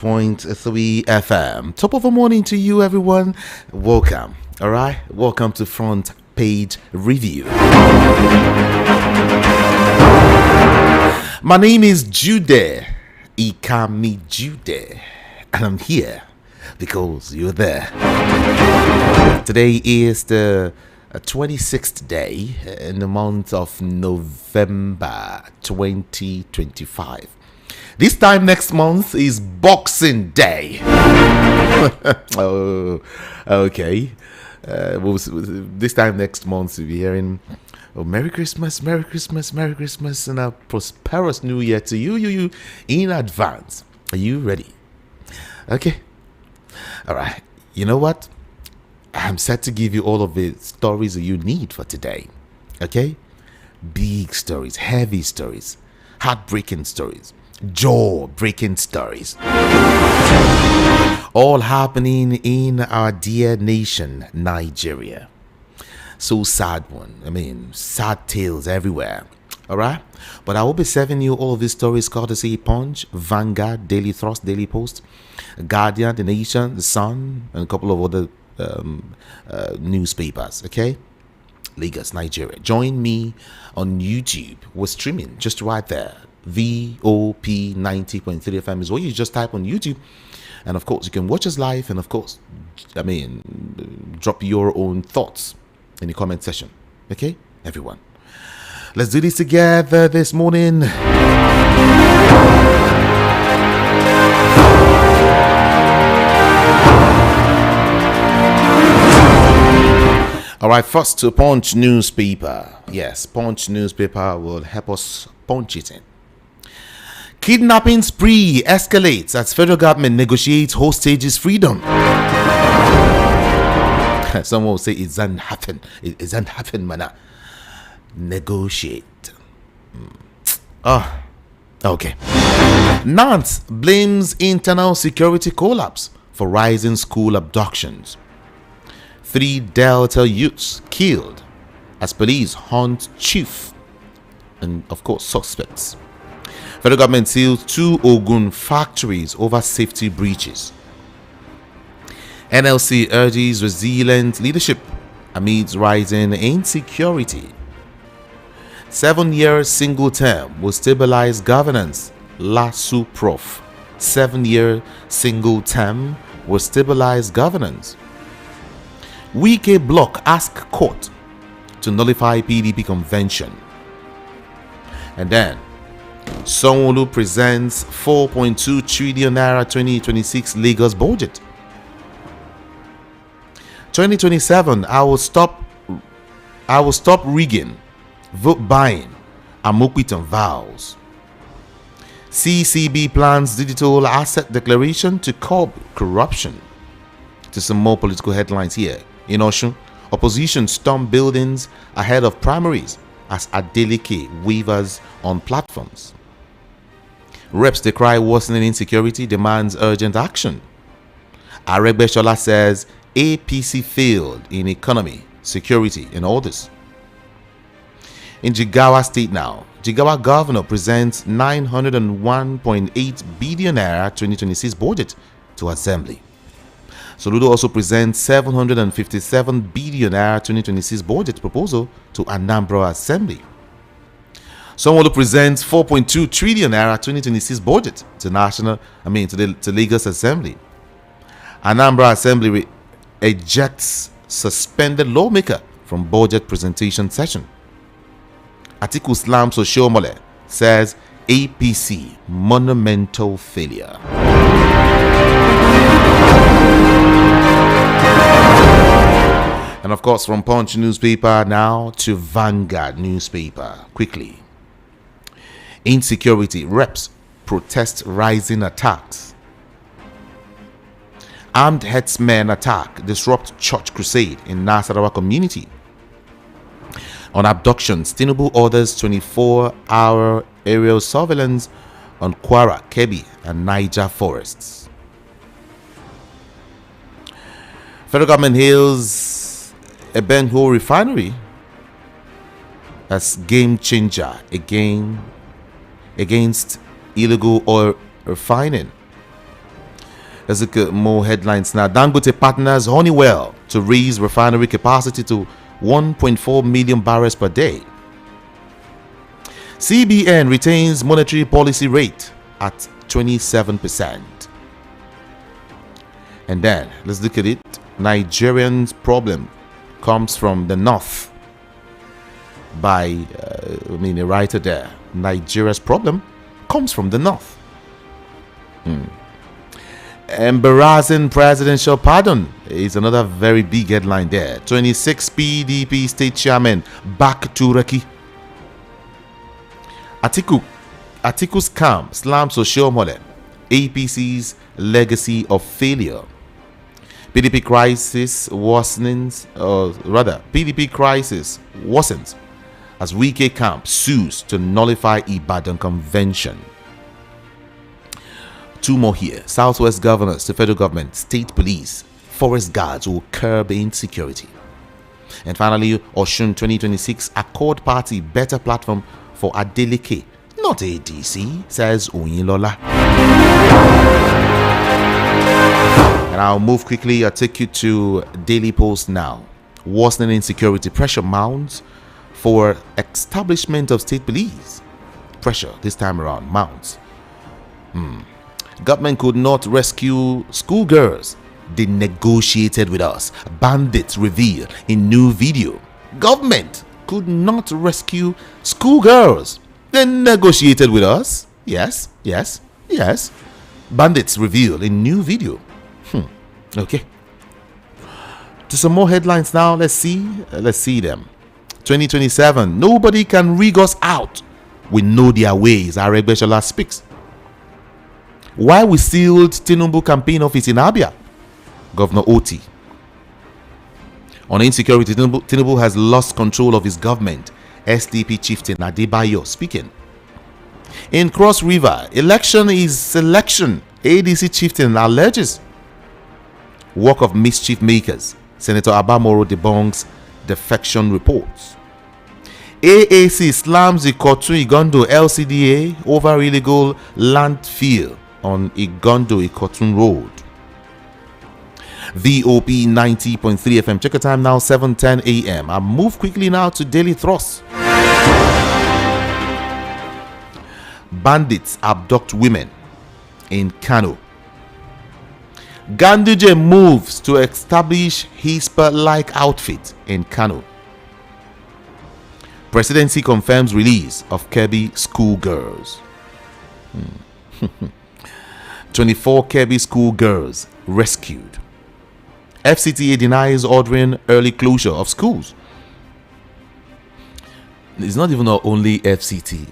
106.3 FM. Top of the morning to you, everyone. Welcome. All right. Welcome to Front Page Review. My name is Jude. Ikami Jude. And I'm here because you're there. Today is the 26th day in the month of November 2025. This time next month is Boxing Day. Oh, okay. This time next month we'll be hearing, "Oh, Merry Christmas, Merry Christmas, Merry Christmas, and a prosperous New Year to you in advance." Are you ready? Okay. All right. You know what? I'm set to give you all of the stories that you need for today. Okay? Big stories, heavy stories, heartbreaking stories, jaw-breaking stories. All happening in our dear nation, Nigeria. So sad one. I mean, sad tales everywhere. All right? But I will be serving you all of these stories courtesy Punch, Vanguard, Daily Thrust, Daily Post, Guardian, The Nation, The Sun, and a couple of other newspapers. Okay? Lagos, Nigeria. Join me on YouTube. We're streaming just right there. VOP 90.3 FM is what you just type on YouTube. And of course, you can watch us live. And of course, drop your own thoughts in the comment section. Okay, everyone? Let's do this together this morning. All right, first to Punch newspaper. Yes, Punch newspaper will help us punch it in. Kidnapping spree escalates as federal government negotiates hostages freedom. Someone will say it doesn't happen. It doesn't happen, man. Negotiate. Oh, okay. Nance blames internal security collapse for rising school abductions. 3 Delta youths killed as police hunt chief and, of course, suspects. Federal government seals 2 Ogun factories over safety breaches. NLC urges resilient leadership amidst rising insecurity. 7-year single term will stabilize governance. LASU Prof. 7-year single term will stabilize governance. Wike block ask court to nullify PDP convention. And then Sanwo-Olu presents 4.2 trillion naira 2026 Lagos budget. 2027, I will stop rigging, vote buying, Amokwitan vows. CCB plans digital asset declaration to curb corruption. To some more political headlines here. In Osun, opposition storm buildings ahead of primaries as Adeleke wavers on platforms. Reps decry worsening insecurity, demands urgent action. Aregbesola says APC failed in economy, security, and others. In Jigawa State now, Jigawa governor presents 901.8 billion naira 2026 budget to assembly. Soludo also presents 757 billion naira 2026 budget proposal to Anambra Assembly. Sanwo-Olu presents 4.2 trillion naira 2026 budget to to Lagos Assembly. Anambra Assembly ejects suspended lawmaker from budget presentation session. Atiku slams Oshiomhole, says APC monumental failure. And of course, from Punch newspaper now to Vanguard newspaper. Quickly. Insecurity reps protest rising attacks. Armed headsmen attack disrupt church crusade in Nasarawa community. On abductions, Tinubu orders 24-hour aerial surveillance on Kwara, Kebbi, and Niger forests. Federal government hails a Benho refinery as game changer against illegal oil refining. Let's look at more headlines now. Dangote partners Honeywell to raise refinery capacity to 1.4 million barrels per day. CBN retains monetary policy rate at 27%. And then let's look at it. Nigerians' problem comes from the north. By a writer there. Nigeria's problem comes from the north. Embarrassing presidential pardon is another very big headline there. 26 PDP state chairman back to Reki. Atiku's scam slams Oshiomhole. APC's legacy of failure. PDP crisis worsens as Wike camp sues to nullify Ibadan Convention. Two more here. Southwest governors to federal government, state police, forest guards will curb insecurity. And finally, Osun 2026 Accord Party better platform for Adeleke, not ADC, says Oyinlola. And I'll move quickly. I'll take you to Daily Post now. Worsening insecurity pressure mounts for establishment of state police. Pressure this time around mounts. Government could not rescue schoolgirls. They negotiated with us. Bandits reveal in new video. Government could not rescue schoolgirls. They negotiated with us. Yes. Bandits reveal in new video. Okay. To some more headlines now. Let's see them. 2027. Nobody can rig us out. We know their ways. Aregbesola speaks. Why we sealed Tinubu campaign office in Abia? Governor Oti. On insecurity, Tinubu has lost control of his government. SDP chieftain Adebayo speaking. In Cross River, election is selection. ADC chieftain alleges. Work of mischief makers. Senator Abamoro debunks defection reports. AAC slams the Ikotun Igondo LCDA over illegal landfill on Igondo Ikotun Road. VOP 90.3 FM. Check your time now, 7:10 a.m. I move quickly now to Daily Thrust. Bandits abduct women in Kano. Ganduje moves to establish Hispa-like outfit in Kano. Presidency confirms release of Kebbi schoolgirls. 24 Kebbi schoolgirls rescued. FCTA denies ordering early closure of schools. It's not even only FCT.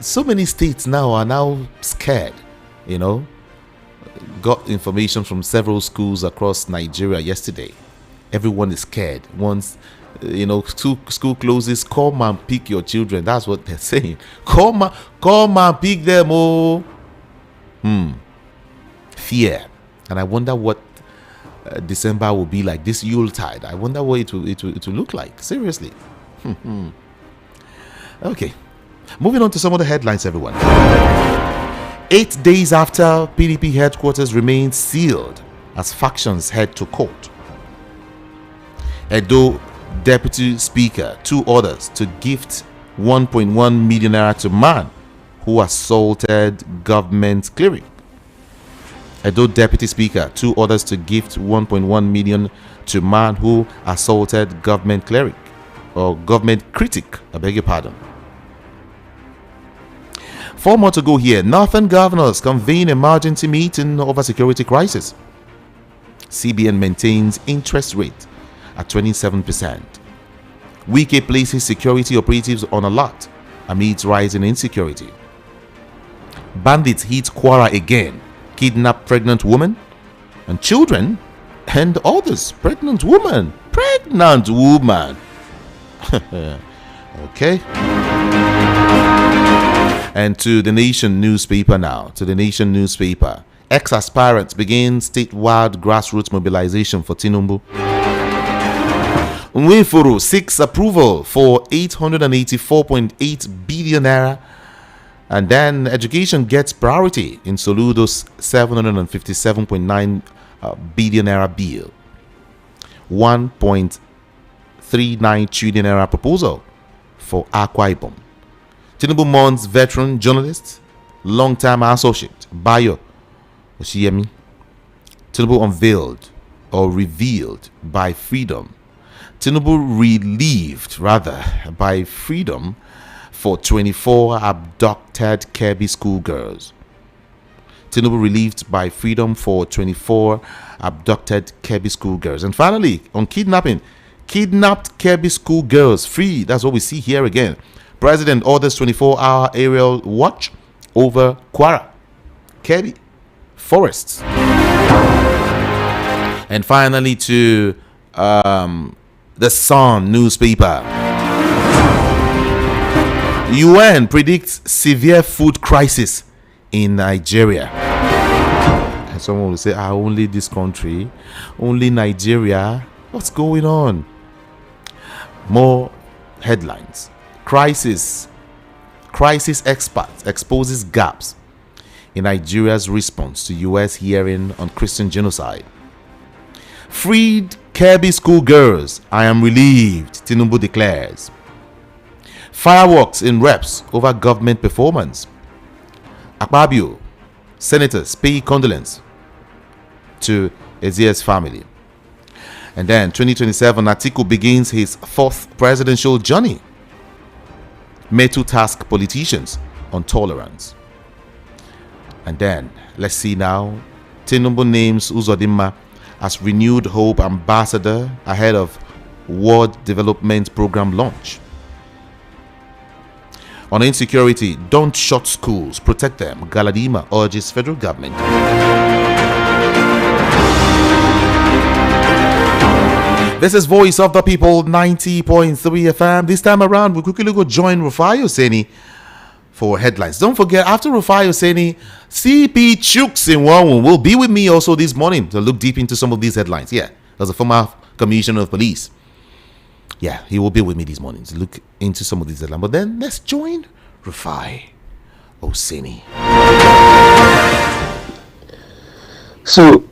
So many states now are now scared, Got information from several schools across Nigeria yesterday. Everyone is scared. Once school closes, come and pick your children. That's what they're saying. Come and pick them. Oh, fear. And I wonder what December will be like. This Yuletide. I wonder what it will look like. Seriously. Okay. Moving on to some of the headlines, everyone. 8 days after PDP headquarters remained sealed as factions head to court. Edo Deputy Speaker, 2 orders to gift 1.1 million naira to man who assaulted government cleric. Edo Deputy Speaker, 2 orders to gift 1.1 million to man who assaulted government cleric or government critic. I beg your pardon. 4 more to go here. Northern governors convene emergency meeting over security crisis. CBN maintains interest rate at 27%. Wike places security operatives on alert amidst rising insecurity. Bandits hit Kwara again, kidnap pregnant woman and children and others. Pregnant woman. Okay. And to the Nation newspaper now. To the Nation newspaper. Ex-aspirants begin statewide grassroots mobilization for Tinubu. Nwefuru seeks approval for 884.8 billion naira And then education gets priority in Soludo's 757.9 billion naira bill, 1.39 trillion naira proposal for Akwa Ibom. Tinubu mourns veteran journalist, long-time associate Bayo Oshiyemi. Tinubu unveiled or revealed by freedom. Tinubu relieved, rather, by freedom for 24 abducted Kebbi schoolgirls. Tinubu relieved by freedom for 24 abducted Kebbi schoolgirls. And finally, on kidnapping, kidnapped Kebbi schoolgirls free. That's what we see here again. President orders 24-hour aerial watch over Kwara, Kebbi, forests. And finally to the Sun newspaper. UN predicts severe food crisis in Nigeria. And someone will say, only this country, only Nigeria. What's going on? More headlines. Crisis expert exposes gaps in Nigeria's response to US hearing on Christian genocide. Freed Kebbi schoolgirls. I am relieved, Tinubu declares. Fireworks in reps over government performance. Akpabio, senators pay condolence to Ezea's family. And then 2027, Atiku begins his fourth presidential journey. Metu task politicians on tolerance. And then, let's see now, Tinubu names Uzodinma as renewed hope ambassador ahead of World Development Program launch. On insecurity, don't shut schools, protect them. Galadima urges federal government. This is Voice of the People, 90.3 FM. This time around, we quickly go join Rufai Oseni for headlines. Don't forget, after Rufai Oseni, CP Chuks in Wawun will be with me also this morning to look deep into some of these headlines. Yeah, as a former commissioner of police. Yeah, he will be with me this morning to look into some of these headlines. But then let's join Rufai Oseni. So,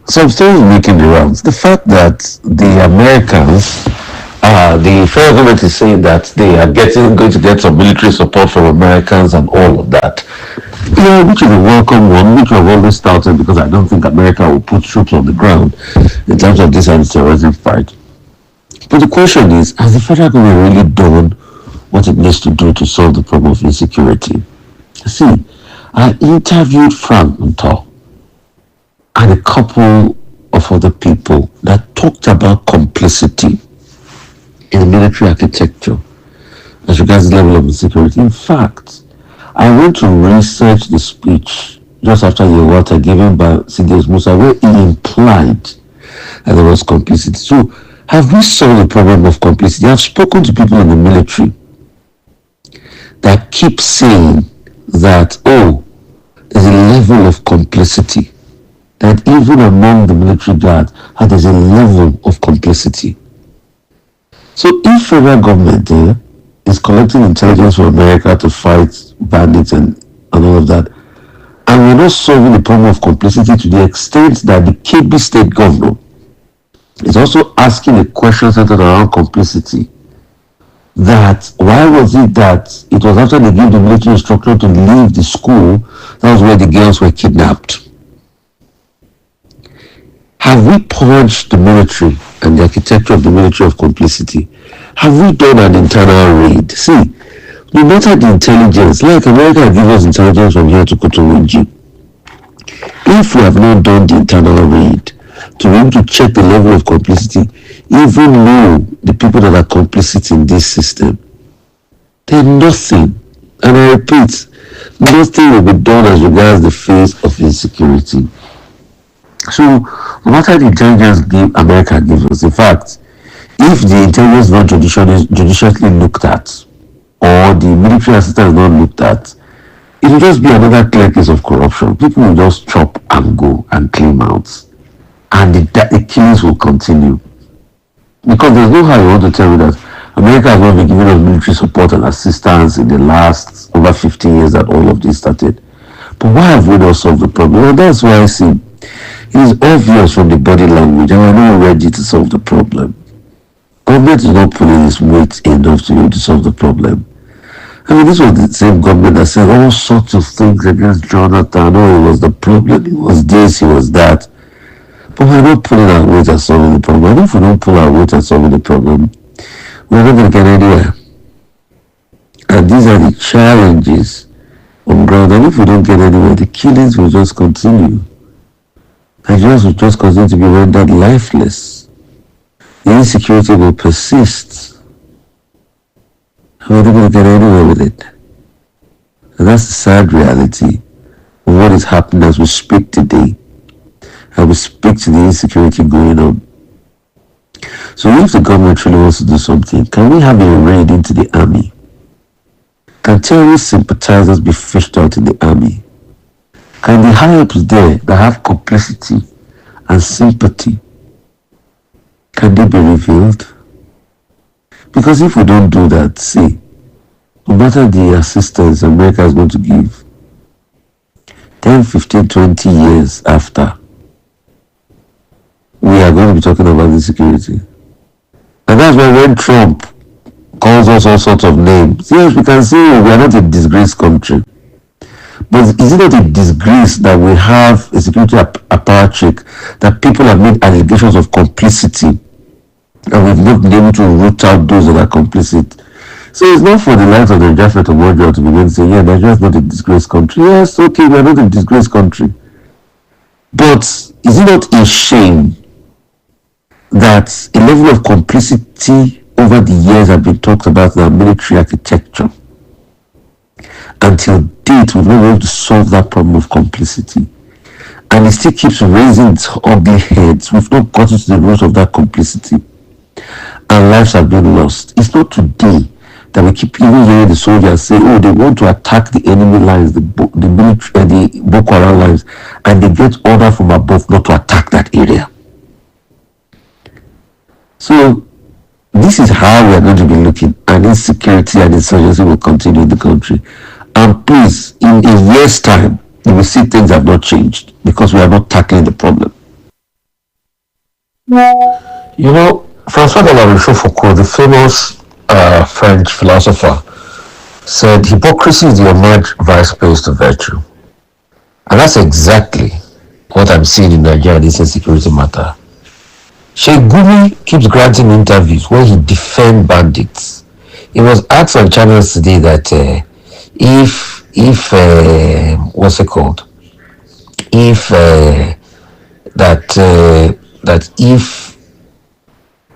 some things making the rounds. The fact that the Americans, the federal government is saying that they are going to get some military support from Americans and all of that. Which is a welcome one, which I've always started, because I don't think America will put troops on the ground in terms of this anti-terrorism fight. But the question is, has the federal government really done what it needs to do to solve the problem of insecurity? See, I interviewed Frank Munto and a couple of other people that talked about complicity in the military architecture as regards the level of insecurity. In fact, I went to research the speech just after Yewata given by Sidious Musa, where he implied that there was complicity. So, have we solved the problem of complicity? I've spoken to people in the military that keep saying that, there's a level of complicity, that even among the military guards, there's a level of complicity. So if federal government is collecting intelligence from America to fight bandits and all of that, and we're not solving the problem of complicity to the extent that the Kebbi state governor is also asking a question centered around complicity, that why was it that it was after they gave the military instruction to leave the school, that was where the girls were kidnapped? Have we purged the military and the architecture of the military of complicity? Have we done an internal raid? See, no matter the intelligence, like America gives us intelligence from here to Kotowenji, if we have not done the internal raid to be able to check the level of complicity, even know the people that are complicit in this system, then nothing, and I repeat, nothing will be done as regards the face of insecurity. So, no matter the intelligence America gives us, in fact, if the intelligence not judiciously looked at, or the military assistance not looked at, it will just be another clear case of corruption. People will just chop and go and claim out, and the killings will continue. Because there's no how you want to tell me that America has not been giving us military support and assistance in the last over 15 years that all of this started. But why have we not solved the problem? Well, that's why I see it is obvious from the body language and we're not ready to solve the problem. Government is not putting its weight enough to be able to solve the problem. I mean, this was the same government that said all sorts of things against Jonathan. Oh, it was the problem, it was this, it was that. But we're not putting our weight at solving the problem. And if we don't pull our weight at solving the problem, we're not going to get anywhere. And these are the challenges on ground. And if we don't get anywhere, the killings will just continue. Nigerians will just continue to be rendered lifeless. The insecurity will persist. And we're not going to get anywhere with it. And that's the sad reality of what is happening as we speak today. And we speak to the insecurity going on. So if the government really wants to do something, can we have a raid into the army? Can terrorist sympathizers be fished out in the army? Can the high-ups there that have complicity and sympathy, can they be revealed? Because if we don't do that, see, no matter the assistance America is going to give, 10, 15, 20 years after, we are going to be talking about insecurity. And that's why when Trump calls us all sorts of names, yes, we can say we are not a disgraced country. But is it not a disgrace that we have a security apparatchik that people have made allegations of complicity and we've not been able to root out those that are complicit? So it's not for the likes of the Jafet of Mojo to begin to say, yeah, Nigeria is not a disgraced country. Yes, okay, we are not a disgraced country. But is it not a shame that a level of complicity over the years have been talked about in our military architecture? Until date, we've not been able to solve that problem of complicity. And it still keeps raising its ugly heads. We've not gotten to the root of that complicity. And lives have been lost. It's not today that we keep even hearing the soldiers say, oh, they want to attack the enemy lines, the military, the Boko Haram lines, and they get order from above not to attack that area. So this is how we are going to be looking, and insecurity and insurgency will continue in the country. And please, in a year's time, you will see things have not changed because we are not tackling the problem. You know, François de la Rochefoucauld, the famous French philosopher, said hypocrisy is the homage vice pays to virtue. And that's exactly what I'm seeing in Nigeria, this insecurity matter. Sheikh Gumi keeps granting interviews where he defends bandits. He was asked on channels today that if what's it called? If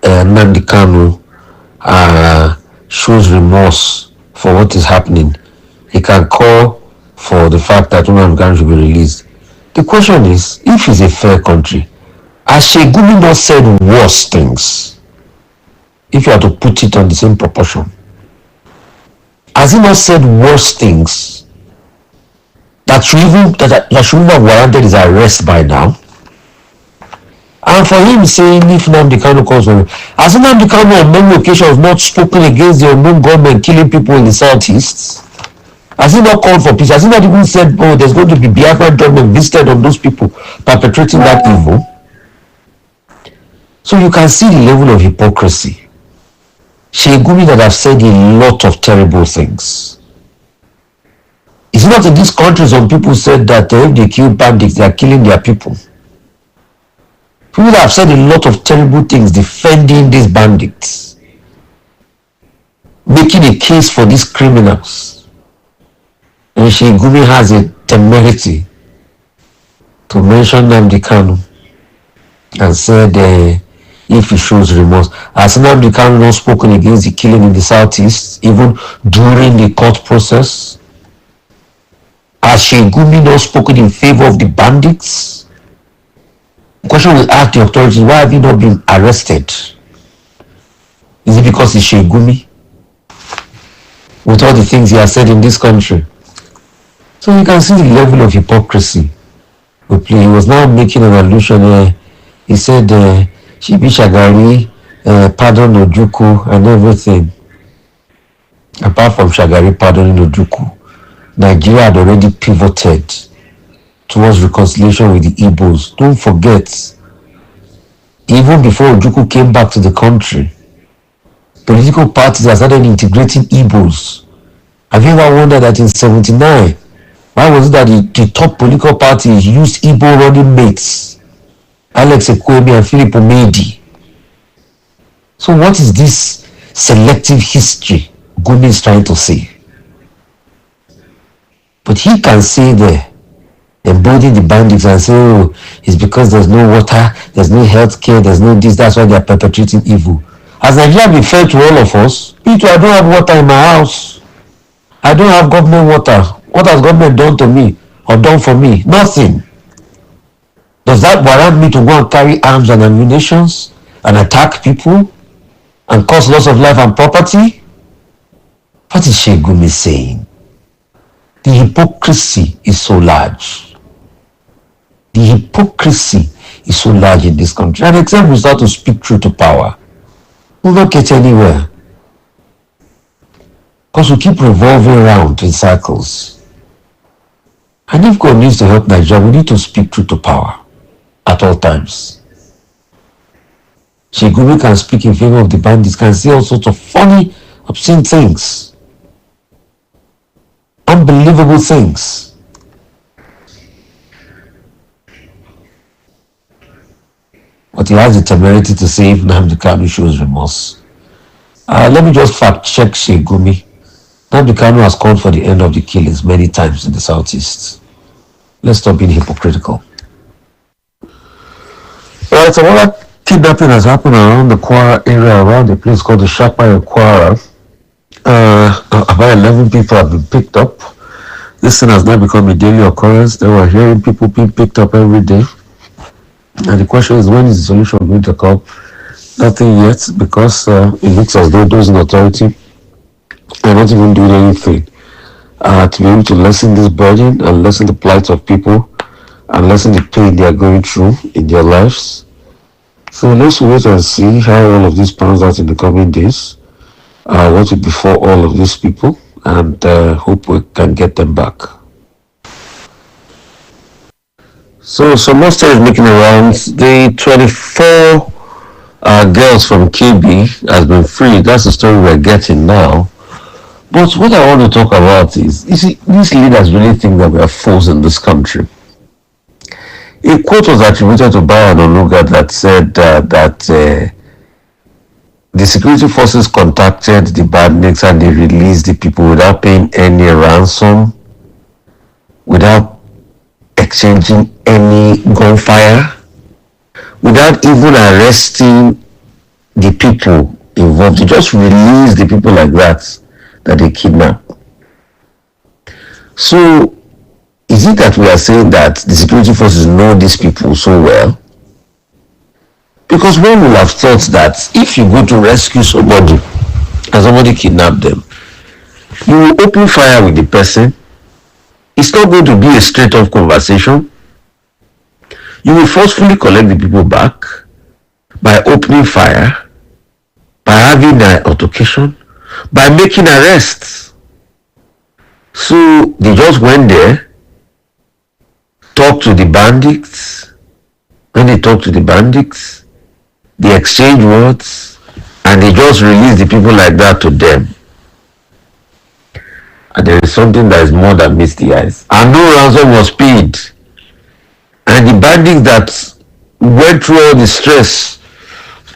Nnamdi Kanu shows remorse for what is happening, he can call for the fact that Nnamdi Kanu should be released. The question is, if it's a fair country, has Sheikh Gumi not said worse things? If you are to put it on the same proportion, has he not said worse things that should even have warranted his arrest by now? And for him saying if Nnamdi Kanu calls for him, has Nnamdi Kanu on many occasions not spoken against the unknown government killing people in the southeast? Has he not called for peace? Has he not even said, oh, there's going to be Biafran government visited on those people perpetrating that evil? So you can see the level of hypocrisy. Sheikh Gumi that have said a lot of terrible things. Is it not in this country some people said that if they kill bandits, they are killing their people? People that have said a lot of terrible things defending these bandits, making a case for these criminals. And Sheikh Gumi has a temerity to mention Nnamdi Kanu and said if he shows remorse. Has Nnamdi Kanu not spoken against the killing in the southeast, even during the court process? Has Sheikh Gumi not spoken in favor of the bandits? The question will ask the authorities, why have you not been arrested? Is it because it's Sheikh Gumi? With all the things he has said in this country. So you can see the level of hypocrisy we play. He was now making an allusion. He said, Shibi Shagari pardon Ojukwu and everything, apart from Shagari pardoning Ojukwu, Nigeria had already pivoted towards reconciliation with the Igbos. Don't forget, even before Ojukwu came back to the country, political parties have started integrating Igbos. Have you ever wondered that in 79, why was it that the top political parties used Igbo running mates, Alex Ekwemi and Philip Omedi? So what is this selective history Gumi is trying to say? But he can say there, embody the bandits and say, oh, it's because there's no water, there's no health care, there's no this, that's why they're perpetrating evil. Has Nigeria been fair to all of us? Me too, I don't have water in my house. I don't have government water. What has government done to me or done for me? Nothing. Does that warrant me to go and carry arms and ammunition and attack people and cause loss of life and property? What is Sheikh Gumi saying? The hypocrisy is so large. The hypocrisy is so large in this country. And except we start to speak truth to power, we'll not get anywhere. Because we keep revolving around in circles. And if God needs to help Nigeria, we need to speak truth to power at all times. Sheikh Gumi can speak in favor of the bandits, can say all sorts of funny, obscene things. Unbelievable things. But he has the temerity to say if Nnamdi Kanu shows remorse. Let me just fact check Sheikh Gumi. Nnamdi Kanu has called for the end of the killings many times in the southeast. Let's stop being hypocritical. Alright, so what kidnapping has happened around the Kwara area, around a place called the Shakpa Kwara. About 11 people have been picked up. This thing has now become a daily occurrence. They were hearing people being picked up every day. And the question is, when is the solution going to come? Nothing yet, because it looks as though those in authority are not even doing anything to be able to lessen this burden and lessen the plight of people and lessen the pain they are going through in their lives. So let's wait and see how all of this pans out in the coming days. What will befall all of these people, and hope we can get them back. So some more stories making around. The 24 girls from KB has been freed. That's the story we're getting now. But what I want to talk about is, you see, these leaders really think that we are fools in this country. A quote was attributed to Onanuga that said that the security forces contacted the bandits and they released the people without paying any ransom, without exchanging any gunfire, without even arresting the people involved. They just released the people like that they kidnapped. So is it that we are saying that the security forces know these people so well? Because one will have thought that if you go to rescue somebody and somebody kidnapped them, you will open fire with the person. It's not going to be a straight up conversation. You will forcefully collect the people back by opening fire, by having an altercation, by making arrests. So they just went there, talked to the bandits. When they talked to the bandits, they exchanged words, and they just released the people like that to them. And there is something that is more than meets the eyes. And no ransom was paid. And the bandits that went through all the stress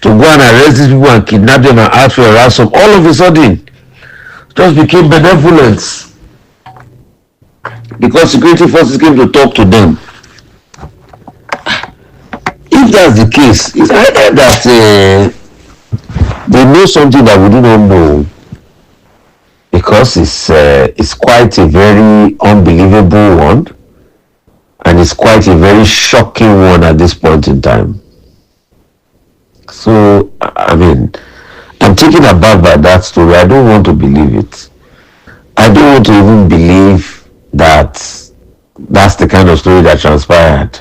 to go and arrest these people and kidnap them and ask for a ransom, all of a sudden just became benevolent because security forces came to talk to them. If that's the case, it's either that they know something that we do not know, because it's quite a very unbelievable one, and it's quite a very shocking one at this point in time. So, I mean, I'm taken aback by that story. I don't want to believe it. I don't want to even believe that that's the kind of story that transpired.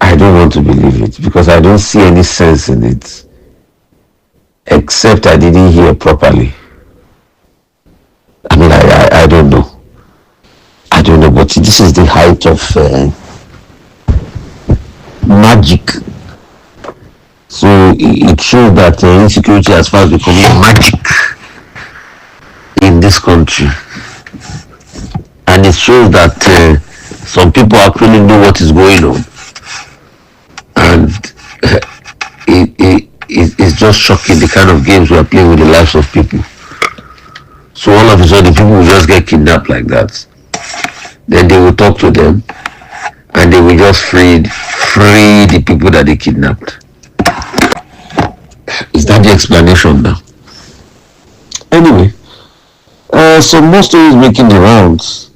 I don't want to believe it because I don't see any sense in it. Except I didn't hear properly. I mean, I don't know. I don't know, but this is the height of magic. So it shows that insecurity has fast become magic in this country. And it shows that some people actually know what is going on. And it's just shocking the kind of games we are playing with the lives of people. So all of a sudden people will just get kidnapped like that. Then they will talk to them and they will just free the people that they kidnapped. Is that the explanation now? Anyway, some more stories making the rounds.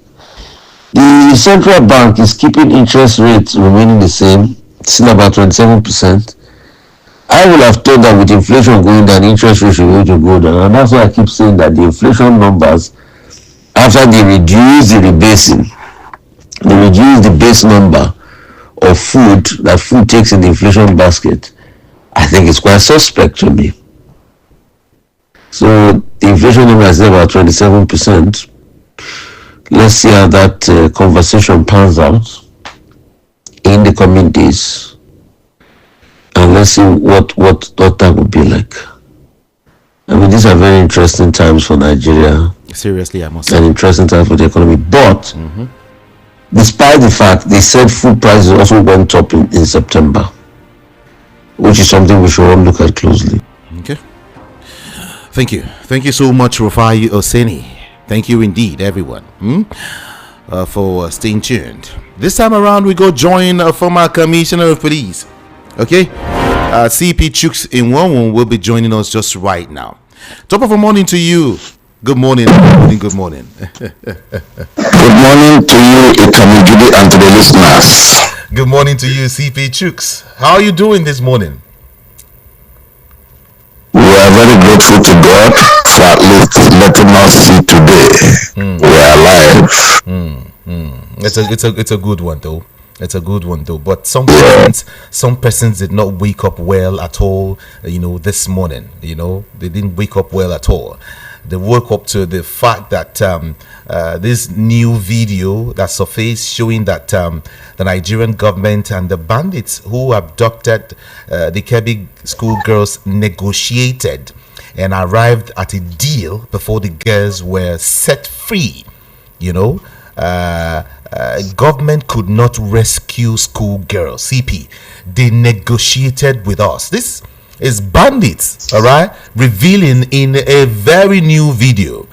The central bank is keeping interest rates remaining the same, still about 27%. I would have thought that with inflation going down, interest rates should go down, and that's why I keep saying that the inflation numbers, after they reduce the rebasing, they reduce the base number of food that food takes in the inflation basket. I think it's quite suspect to me. So the inflation number is about 27%. Let's see how that conversation pans out in the coming days. And let's see what that would be like. I mean, these are very interesting times for Nigeria. Seriously, I must say. And interesting times for the economy. But despite the fact they said food prices also went up in September, which is something we should all look at closely. Okay. Thank you. Thank you so much, Rufai Oseni. Thank you indeed, everyone, for staying tuned. This time around, we go join a former commissioner of police. Okay? CP Chuks in Wonwon will be joining us just right now. Top of the morning to you. Good morning. Good morning. Good morning to you, Ikamijudi, and to the listeners. Good morning to you, CP Chuks. How are you doing this morning? We are very grateful to God for at least letting us see today. We are alive. It's a good one though. It's a good one though. But some persons did not wake up well at all. This morning. They didn't wake up well at all. They woke up to the fact that this new video that surfaced showing that the Nigerian government and the bandits who abducted the Kebbi schoolgirls negotiated and arrived at a deal before the girls were set free. Government could not rescue schoolgirls. CP, they negotiated with us. This is Bandits, all right, revealing in a very new video.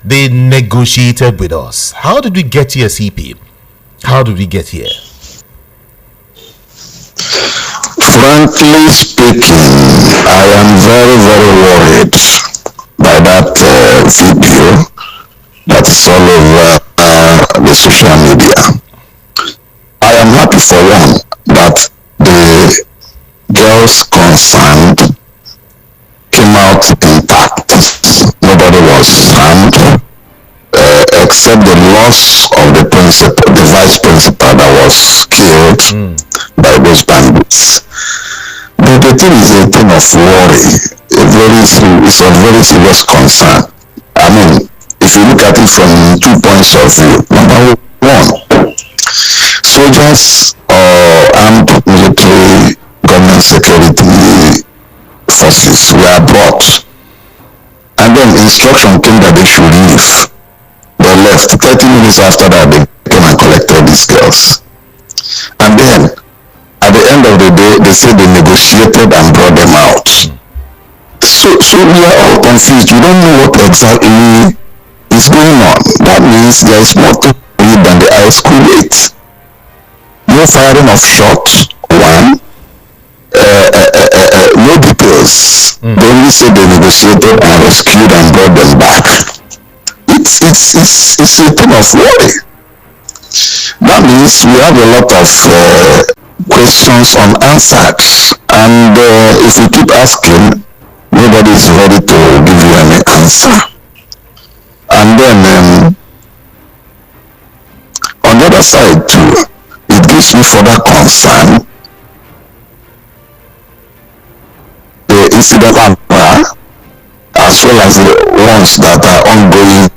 They negotiated with us. How did we get here, CP? How did we get here? Frankly speaking, I am very, very worried by that video that is all over the social media. I am happy for one that the girls concerned came out intact. Nobody was harmed except the loss of the vice principal that was killed by those bandits. But the thing is a thing of worry. It's a very serious concern. I mean, if you look at it from 2 points of view. Number one, soldiers or armed military government security forces were brought, and then instruction came that they should leave. They left. 30 minutes after that, they came and collected these girls, and then at the end of the day, they said they negotiated and brought them out. So we are all confused. We don't know what exactly is going on. That means there is more to it than the high school rate. No firing of shots. One. No details. They only say they negotiated and rescued and brought them back. It's a thing of worry. That means we have a lot of questions unanswered, and if we keep asking, nobody is ready to give you any answer. And then on the other side too, it gives me further concern incident as well as the ones that are ongoing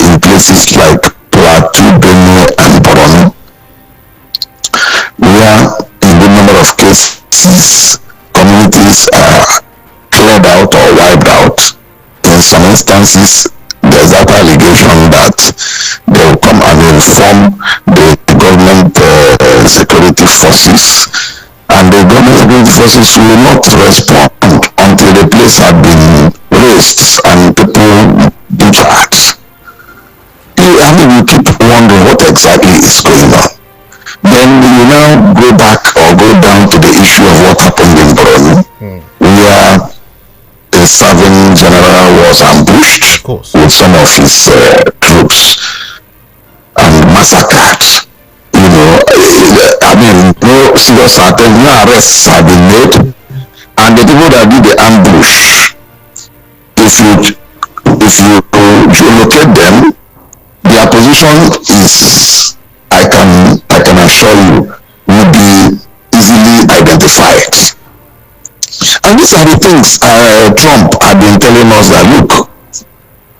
in places like Plateau, Benue, and Borno, where in the number of cases communities are cleared out or wiped out. In some instances, there's that allegation that they will come and inform the government security forces, and the government security forces will not respond until the place had been razed and people butchered. I mean, you keep wondering what exactly is going on. Then you now go back or go down to the issue of what happened in Borno, where a serving general was ambushed with some of his troops and massacred. You know, I mean, no serious attempt, no arrests have been made, and the people that did the ambush, if you locate them, their position is, I can assure you, will be easily identified. And these are the things Trump had been telling us that, look,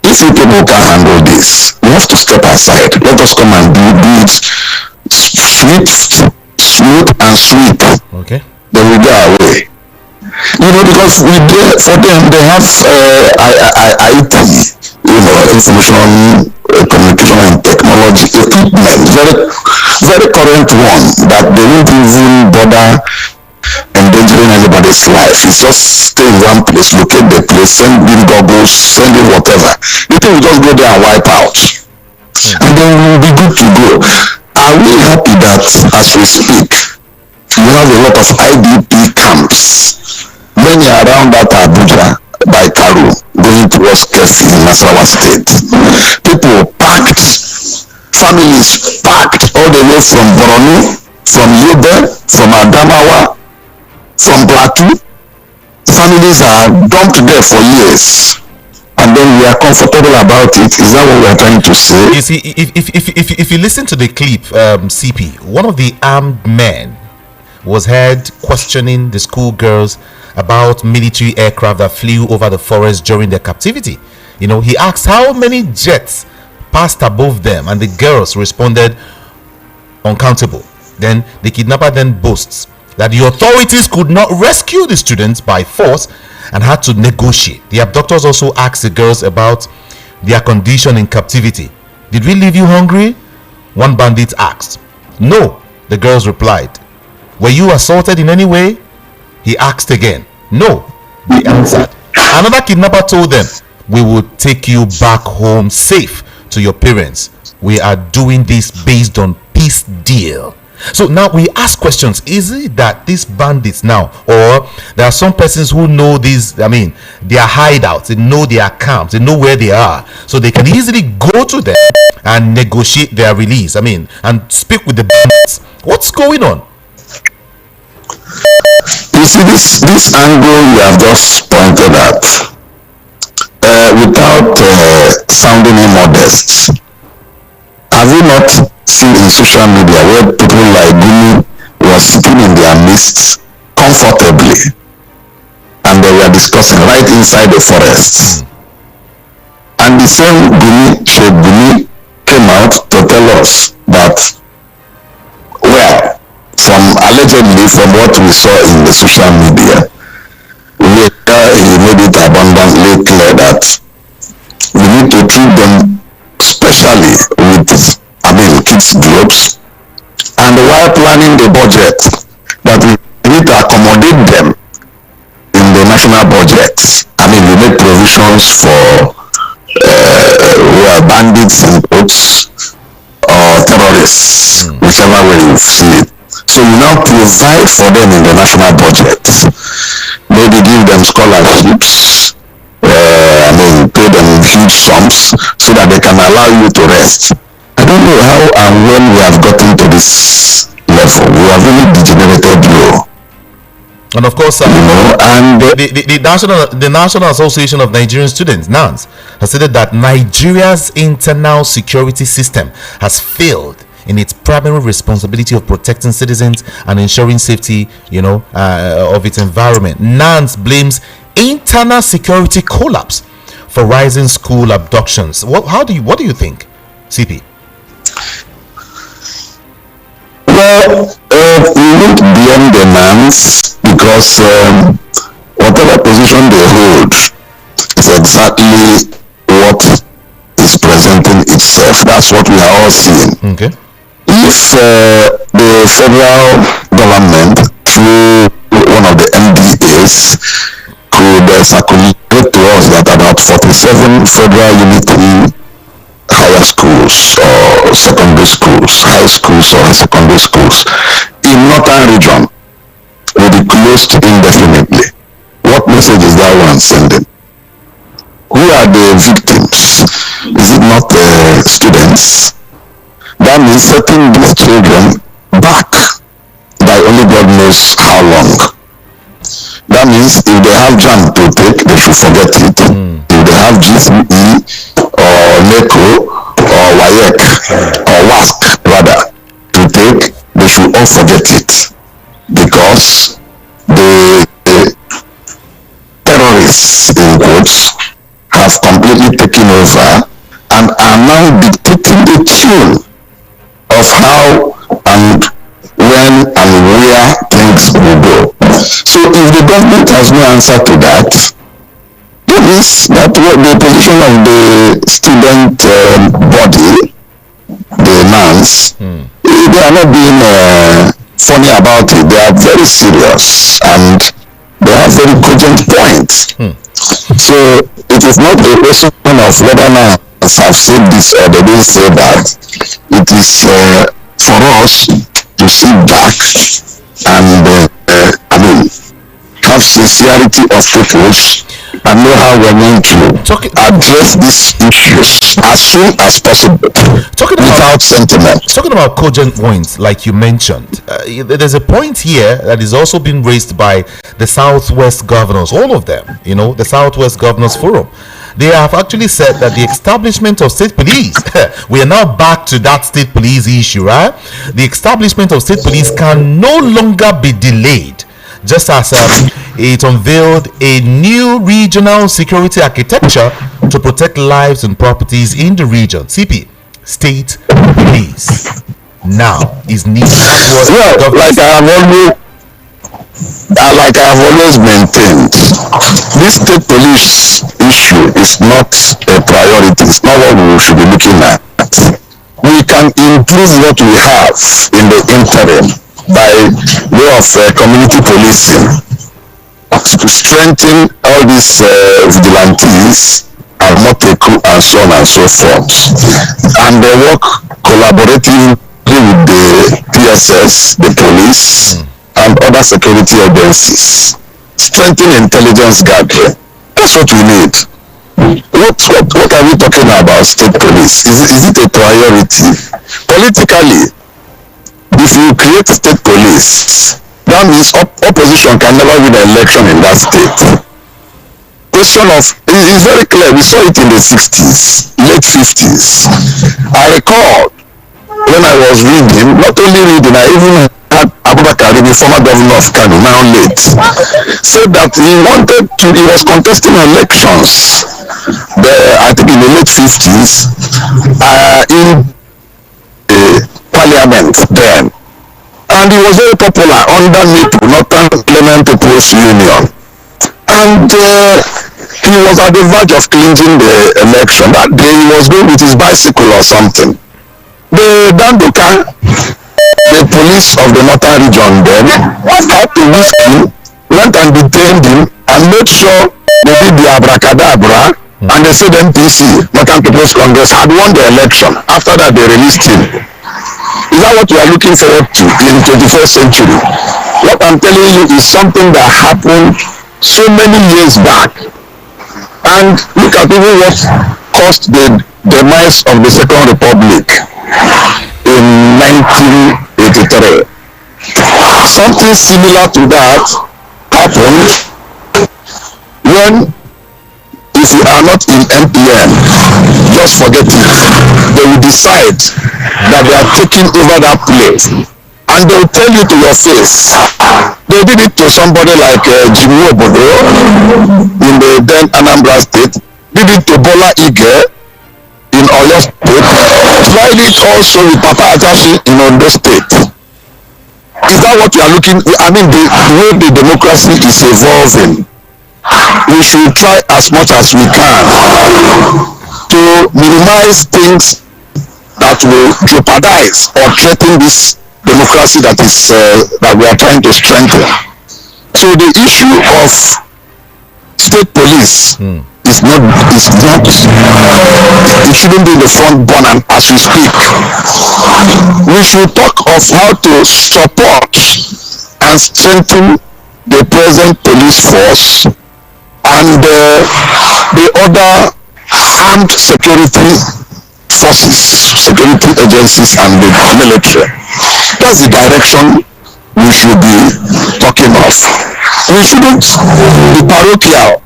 if you people can handle this, you have to step aside. Let us come and do it smooth and sweet. Okay. Then we go away. You know, because for them, they have IT, you know, information, communication and technology equipment, very current one, that they won't even bother endangering anybody's life. It's just stay in one place, locate the place, send in goggles, send in whatever. You can just go there and wipe out. And then we'll be good to go. Are we happy that as we speak, you have a lot of IDP camps, many around that Abuja by Karu, going towards Kefi in Nasarawa State? People packed, families packed all the way from Borno, from Yobe, from Adamawa, from Plateau. Families are dumped there for years, and then we are comfortable about it. Is that what we are trying to say? You see, if you listen to the clip, CP, one of the armed men was heard questioning the schoolgirls about military aircraft that flew over the forest during their captivity. You know, he asked how many jets passed above them, and the girls responded uncountable. Then the kidnapper then boasts that the authorities could not rescue the students by force and had to negotiate. The abductors also asked the girls about their condition in captivity. Did we leave you hungry? One bandit asked. No, the girls replied. Were you assaulted in any way? He asked again. No, they answered. Another kidnapper told them, we will take you back home safe to your parents. We are doing this based on peace deal. So now we ask questions. Is it that these bandits now, or there are some persons who know these, I mean, their hideouts, they know their camps, they know where they are, so they can easily go to them and negotiate their release, I mean, and speak with the bandits? What's going on? You see, this angle you have just pointed at, without sounding immodest, have you not seen in social media where people like Gumi were sitting in their midst comfortably, and they were discussing right inside the forest? And the same Gumi came out to tell us that, well, allegedly from what we saw in the social media, he made it abundantly clear that we need to treat them specially with, kids' gloves, and while planning the budget, that we need to accommodate them in the national budget. We make provisions for bandits in quotes or terrorists, whichever way you see it. So you now provide for them in the national budget. Maybe give them scholarships, pay them huge sums so that they can allow you to rest. I don't know how and when we have gotten to this level. We have really degenerated low. And of course, the National Association of Nigerian Students, NANS, has stated that Nigeria's internal security system has failed in its primary responsibility of protecting citizens and ensuring safety, of its environment. NANS blames internal security collapse for rising school abductions. What do you think, CP? Well, we look beyond the NANs because whatever position they hold is exactly what is presenting itself. That's what we are all seeing. Okay. If the federal government, through one of the MDAs, could circulate to us that about 47 federal unity higher schools or secondary schools, high schools or secondary schools in northern region will be closed indefinitely. What message is that one sending? Who are the victims? Is it not students? That means setting these children back by only God knows how long. That means if they have JAM to take, they should forget it. If they have GCE or NECO or WAEC or WASC rather to take, they should all forget it, because the terrorists in quotes have completely taken over and are now dictating the tune of how and when and where things will go. So if the government has no answer to that, that means that the position of the student body, the NANs, they are not being funny about it. They are very serious and they have very cogent points. So it is not a question of whether NANs have said this or they didn't say that. It is for us to sit back and have sincerity of purpose and know how we're going to address these issues as soon as possible without sentiment. Talking about cogent points, like you mentioned, there's a point here that is also being raised by the Southwest governors, all of them, the Southwest Governors Forum. They have actually said that the establishment of state police, we are now back to that state police issue, right? The establishment of state police can no longer be delayed, just as it unveiled a new regional security architecture to protect lives and properties in the region. CP, state police now is needed. Well, like I have always maintained, this state police issue is not a priority. It's not what we should be looking at. We can improve what we have in the interim by way of community policing, to strengthen all these vigilantes and Moteku and so on and so forth, and they work collaboratively with the DSS, the police, and other security agencies. Strengthen intelligence gathering. That's what we need. What are we talking about state police? Is it a priority? Politically, if you create state police, that means opposition can never win an election in that state. Question of, it's very clear, we saw it in the 60s, late 50s. I recall when I was reading, not only reading, I even had Abubakar, the former governor of Kano, now late, said that he was contesting elections, I think in the late 50s, in parliament then. And he was very popular under NIPU, Northern Parliament People's Union. And he was at the verge of clinching the election. That day he was going with his bicycle or something. The Dandoka, the police of the Northern region then, had to whisk him, went and detained him, and made sure they did the abracadabra, and they said NPC, Northern People's Congress, had won the election. After that, they released him. Is that what we are looking forward to in the 21st century? What I'm telling you is something that happened so many years back. And look at even what caused the demise of the Second Republic in 1983. Something similar to that happened when, if you are not in MPN, just forget it. They will decide that they are taking over that place, and they will tell you to your face They did it to somebody like Jimmy Obodo in the then Anambra State, did it to Bola Ige in Oyo State, tried it also with Papa Ajashi in Ondo State. Is that what you are looking? I mean, the way the democracy is evolving, we should try as much as we can to minimize things that will jeopardize or threaten this democracy that is that we are trying to strengthen. So the issue of state police is not it shouldn't be the front burner as we speak. We should talk of how to support and strengthen the present police force and the other armed security forces, security agencies and the military. That's the direction we should be talking of. We shouldn't be parochial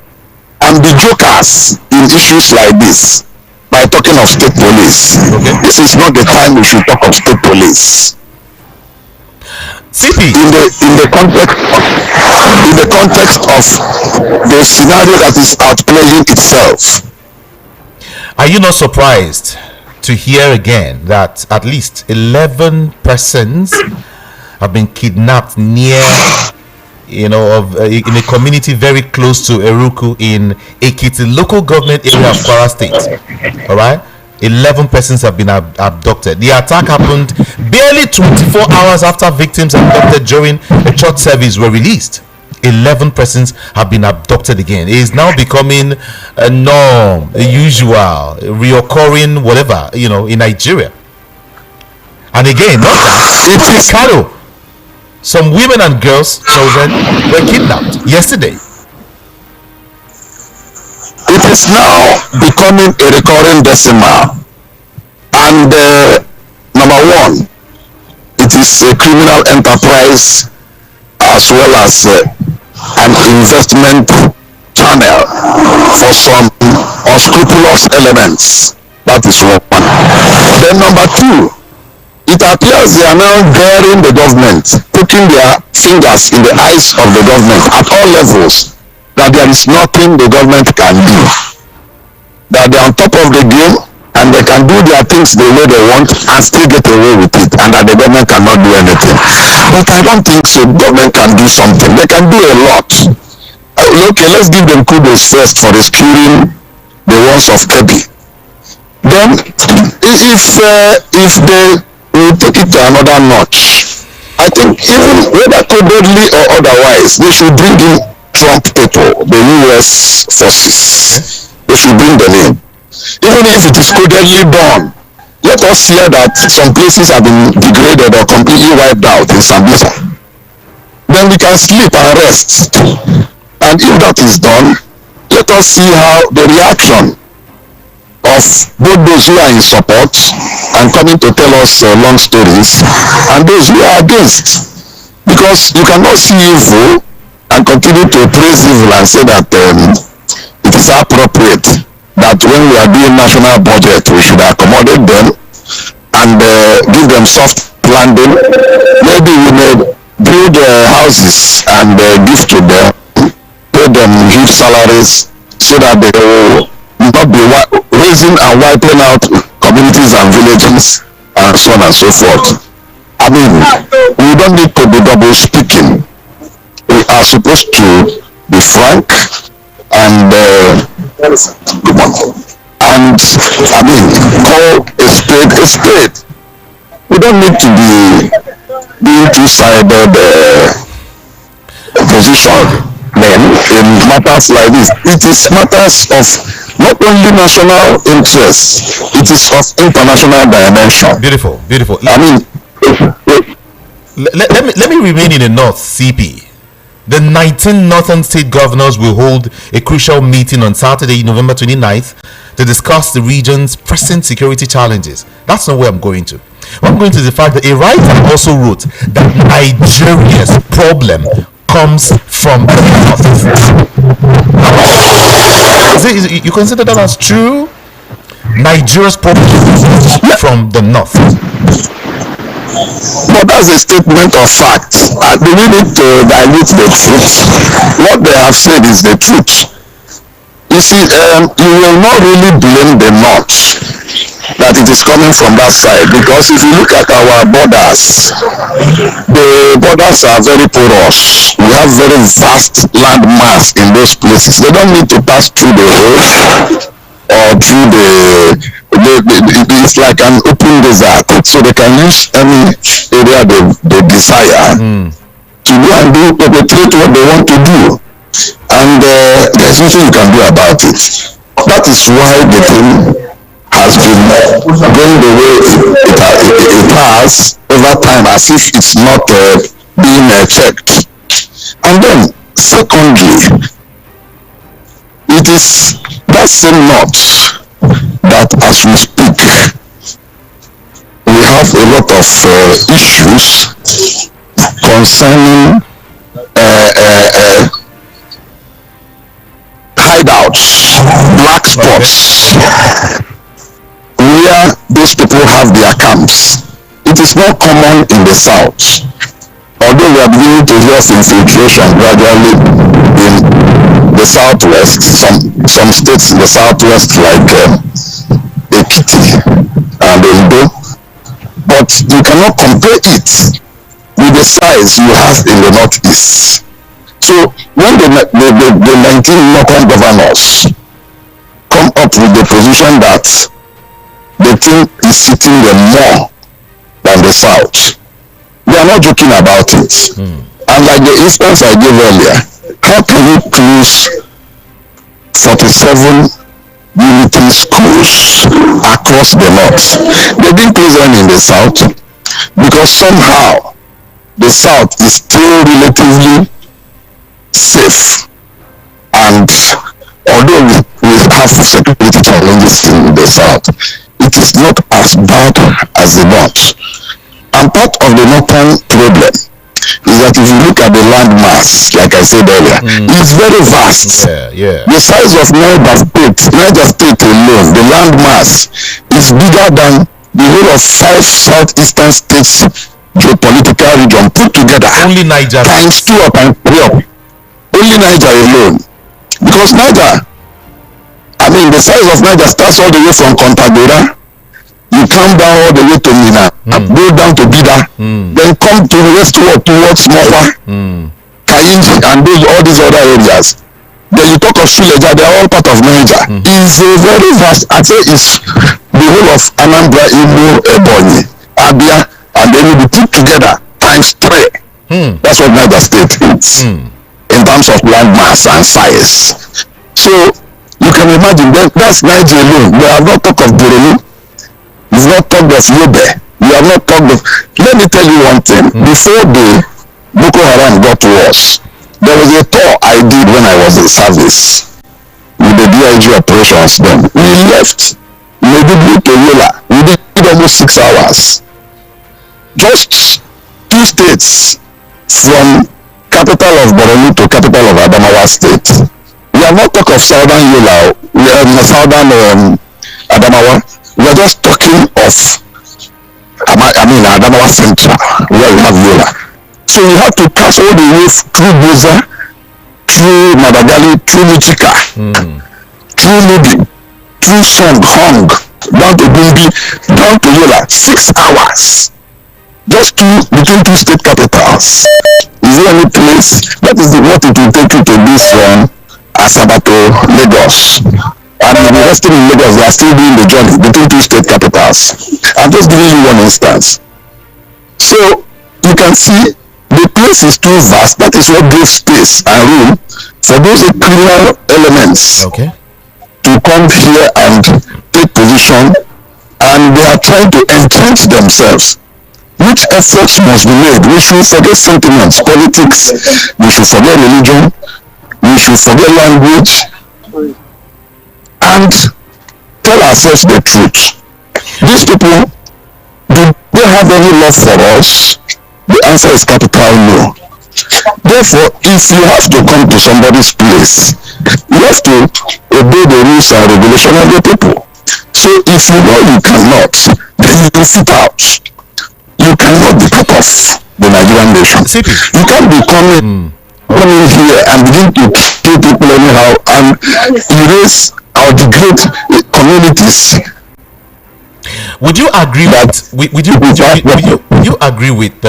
and be jokers in issues like this by talking of state police. Okay. This is not the time we should talk of state police. CP. In the context of the scenario that is outplaying itself. Are you not surprised to hear again that at least 11 persons have been kidnapped near, in a community very close to Eruku in Ekiti local government area of Kwara State? All right, 11 persons have been abducted. The attack happened barely 24 hours after victims abducted during a church service were released. 11 persons have been abducted again. It is now becoming a norm, a usual, reoccurring, whatever, in Nigeria. And again, not that, it is Kano. Some women and girls, children, were kidnapped yesterday. It is now becoming a recurring decimal. And number one, it is a criminal enterprise as well as an investment channel for some unscrupulous elements. That is one. Then number two, it appears they are now daring the government, putting their fingers in the eyes of the government at all levels, that there is nothing the government can do, that they are on top of the game and they can do their things the way they want and still get away with it, and that the government cannot do anything. But I don't think so. Government can do something. They can do a lot. Okay, let's give them kudos first for rescuing the ones of Kebbi. Then, if they will take it to another notch, I think even whether codedly or otherwise, they should bring in Trump people, the US forces. They should bring them in. Even if it is codedly done, let us hear that some places have been degraded or completely wiped out in Sambisa. Then we can sleep and rest. And if that is done, let us see how the reaction of both those who are in support and coming to tell us long stories and those who are against. Because you cannot see evil and continue to praise evil and say that it is appropriate that when we are doing national budget, we should accommodate them and give them soft landing. Maybe we may build houses and give to them, pay them huge salaries so that they will not be raising and wiping out communities and villages and so on and so forth. I mean, we don't need to be double speaking. We are supposed to be frank and I mean, call a spade a spade. We don't need to be being two-sided position then in matters like this. It is matters of not only national interest, it is of international dimension. Beautiful. I mean, let me remain in the north, CP. The 19 northern state governors will hold a crucial meeting on Saturday, November 29th, to discuss the region's present security challenges. That's not where I'm going to. I'm going to the fact that a writer also wrote that Nigeria's problem comes from the north. You consider that as true? Nigeria's problem from the north. But that's a statement of fact. Do we need to dilute the truth? What they have said is the truth. You see, you will not really blame the North that it is coming from that side, because if you look at our borders, the borders are very porous. We have very vast land mass in those places. They don't need to pass through the road or through it's like an open desert, so they can use any area they desire to go and perpetrate what they want to do, and there's nothing you can do about it. That is why the thing has been going the way it has over time, as if it's not being checked. And then secondly, it is that same North that as we speak, we have a lot of issues concerning hideouts, black spots, where these people have their camps. It is not common in the South, although we are beginning to hear infiltration gradually in the Southwest, some states in the Southwest like Ekiti and Ondo, but you cannot compare it with the size you have in the Northeast. So when the 19 local governors come up with the position that the thing is sitting there more than the South, they are not joking about it. And like the instance I gave earlier, how can you close 47 unity schools across the North? They didn't close them in the South because somehow the South is still relatively safe, and although we have security challenges in the South, it is not as bad as the North. And part of the northern problem is that if you look at the land mass, like I said earlier, it's very vast. The size of Niger State alone, the land mass is bigger than the whole of 5 southeastern states geopolitical region put together. Only Niger times 2 or times 3. Only Niger alone. Because Niger, the size of Niger starts all the way from Kontagora, you come down all the way to Mina, go down to Bida, then come to the westward towards Mokwa, Kayinji, and all these other areas. Then you talk of Suleja, they are all part of Niger. It's a very vast, I'd say it's the whole of Anambra, Imo, Ebonyi, Abia, and then will be put together times 3. That's what Niger State is in terms of land mass and size. So you can imagine that's Niger alone. We have not talked of Boronu. We've not talked of Yobe. We have not talked of. Let me tell you one thing. Before the Boko Haram got worse, there was a tour I did when I was in service with the DIG operations. Then we left Maiduguri to Yola. We did almost 6 hours. Just 2 states from capital of Borno to capital of Adamawa State. We have not talked of southern Yola, southern Adamawa. We are just talking of Adamawa Central, where we have Yola. So we have to pass all the way through Boza, through Madagali, through Michika, through Ludi, through Song, Hong, down to Bumbi, down to Yola. 6 hours. Just between 2 state capitals. Is there any place that is what it will take you to this Asaba to Lagos? And the resting in Lagos, they are still doing the journey between 2 state capitals. I'm just giving you one instance. So you can see the place is too vast. That is what gives space and room for those criminal elements to come here and take position, and they are trying to entrench themselves. Which efforts must be made? We should forget sentiments, politics, we should forget religion, we should forget language, and tell ourselves the truth. These people, do they have any love for us? The answer is capital no. Therefore, if you have to come to somebody's place, you have to obey the rules and regulations of the people. So if you know you cannot, then you sit out. you cannot be part of the Nigerian nation. You can't be coming here and begin to kill people anyhow and erase or degrade communities. Would you agree would you agree with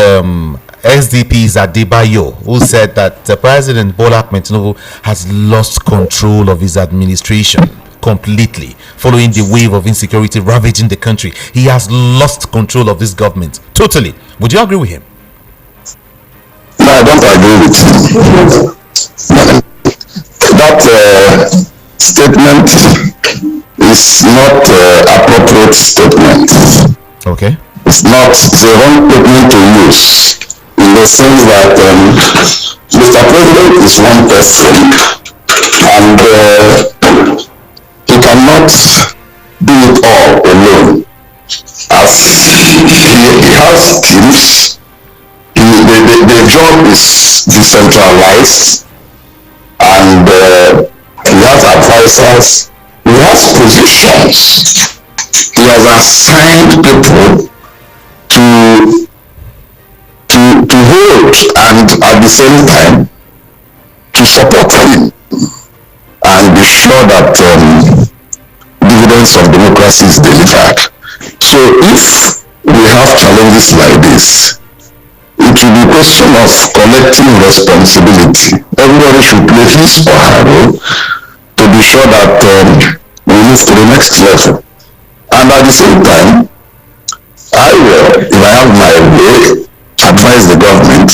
SDP's Adebayo, who said that President Bola Ahmed Tinubu has lost control of his administration completely following the wave of insecurity ravaging the country? He has lost control of this government totally. Would you agree with him? No, I don't agree with him. That statement is not appropriate statement. Okay. It's a wrong statement to use, in the sense that Mr. President is one person and he cannot do it all alone. As he has teams, the job is decentralized, and he has advisors, he has positions, he has assigned people to hold and at the same time to support him and be sure that dividends of democracy is delivered. So if we have challenges like this, it will be a question of collective responsibility. Everybody should play his or her role to be sure that we move to the next level. And at the same time, I will, if I have my way, advise the government,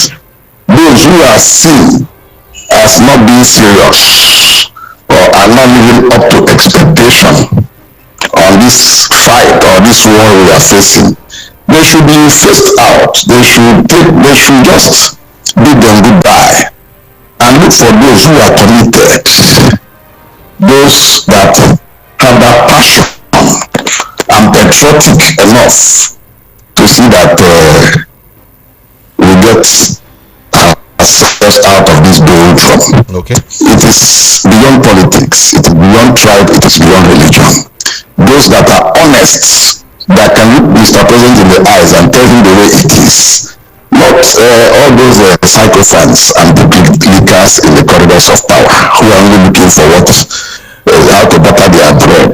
those who are seen as not being serious or are not living up to expectation on this fight or this war we are facing, they should be phased out. They should just bid them goodbye and look for those who are committed, those that have that passion and patriotic enough to see that we get ourselves out of this doldrum. Okay. It is beyond politics, it is beyond tribe, it is beyond religion. Those that are honest, that can look Mr. President in the eyes and tell him the way it is. Not all those psychophants and the big leakers in the corridors of power who are only looking for how to butter their bread.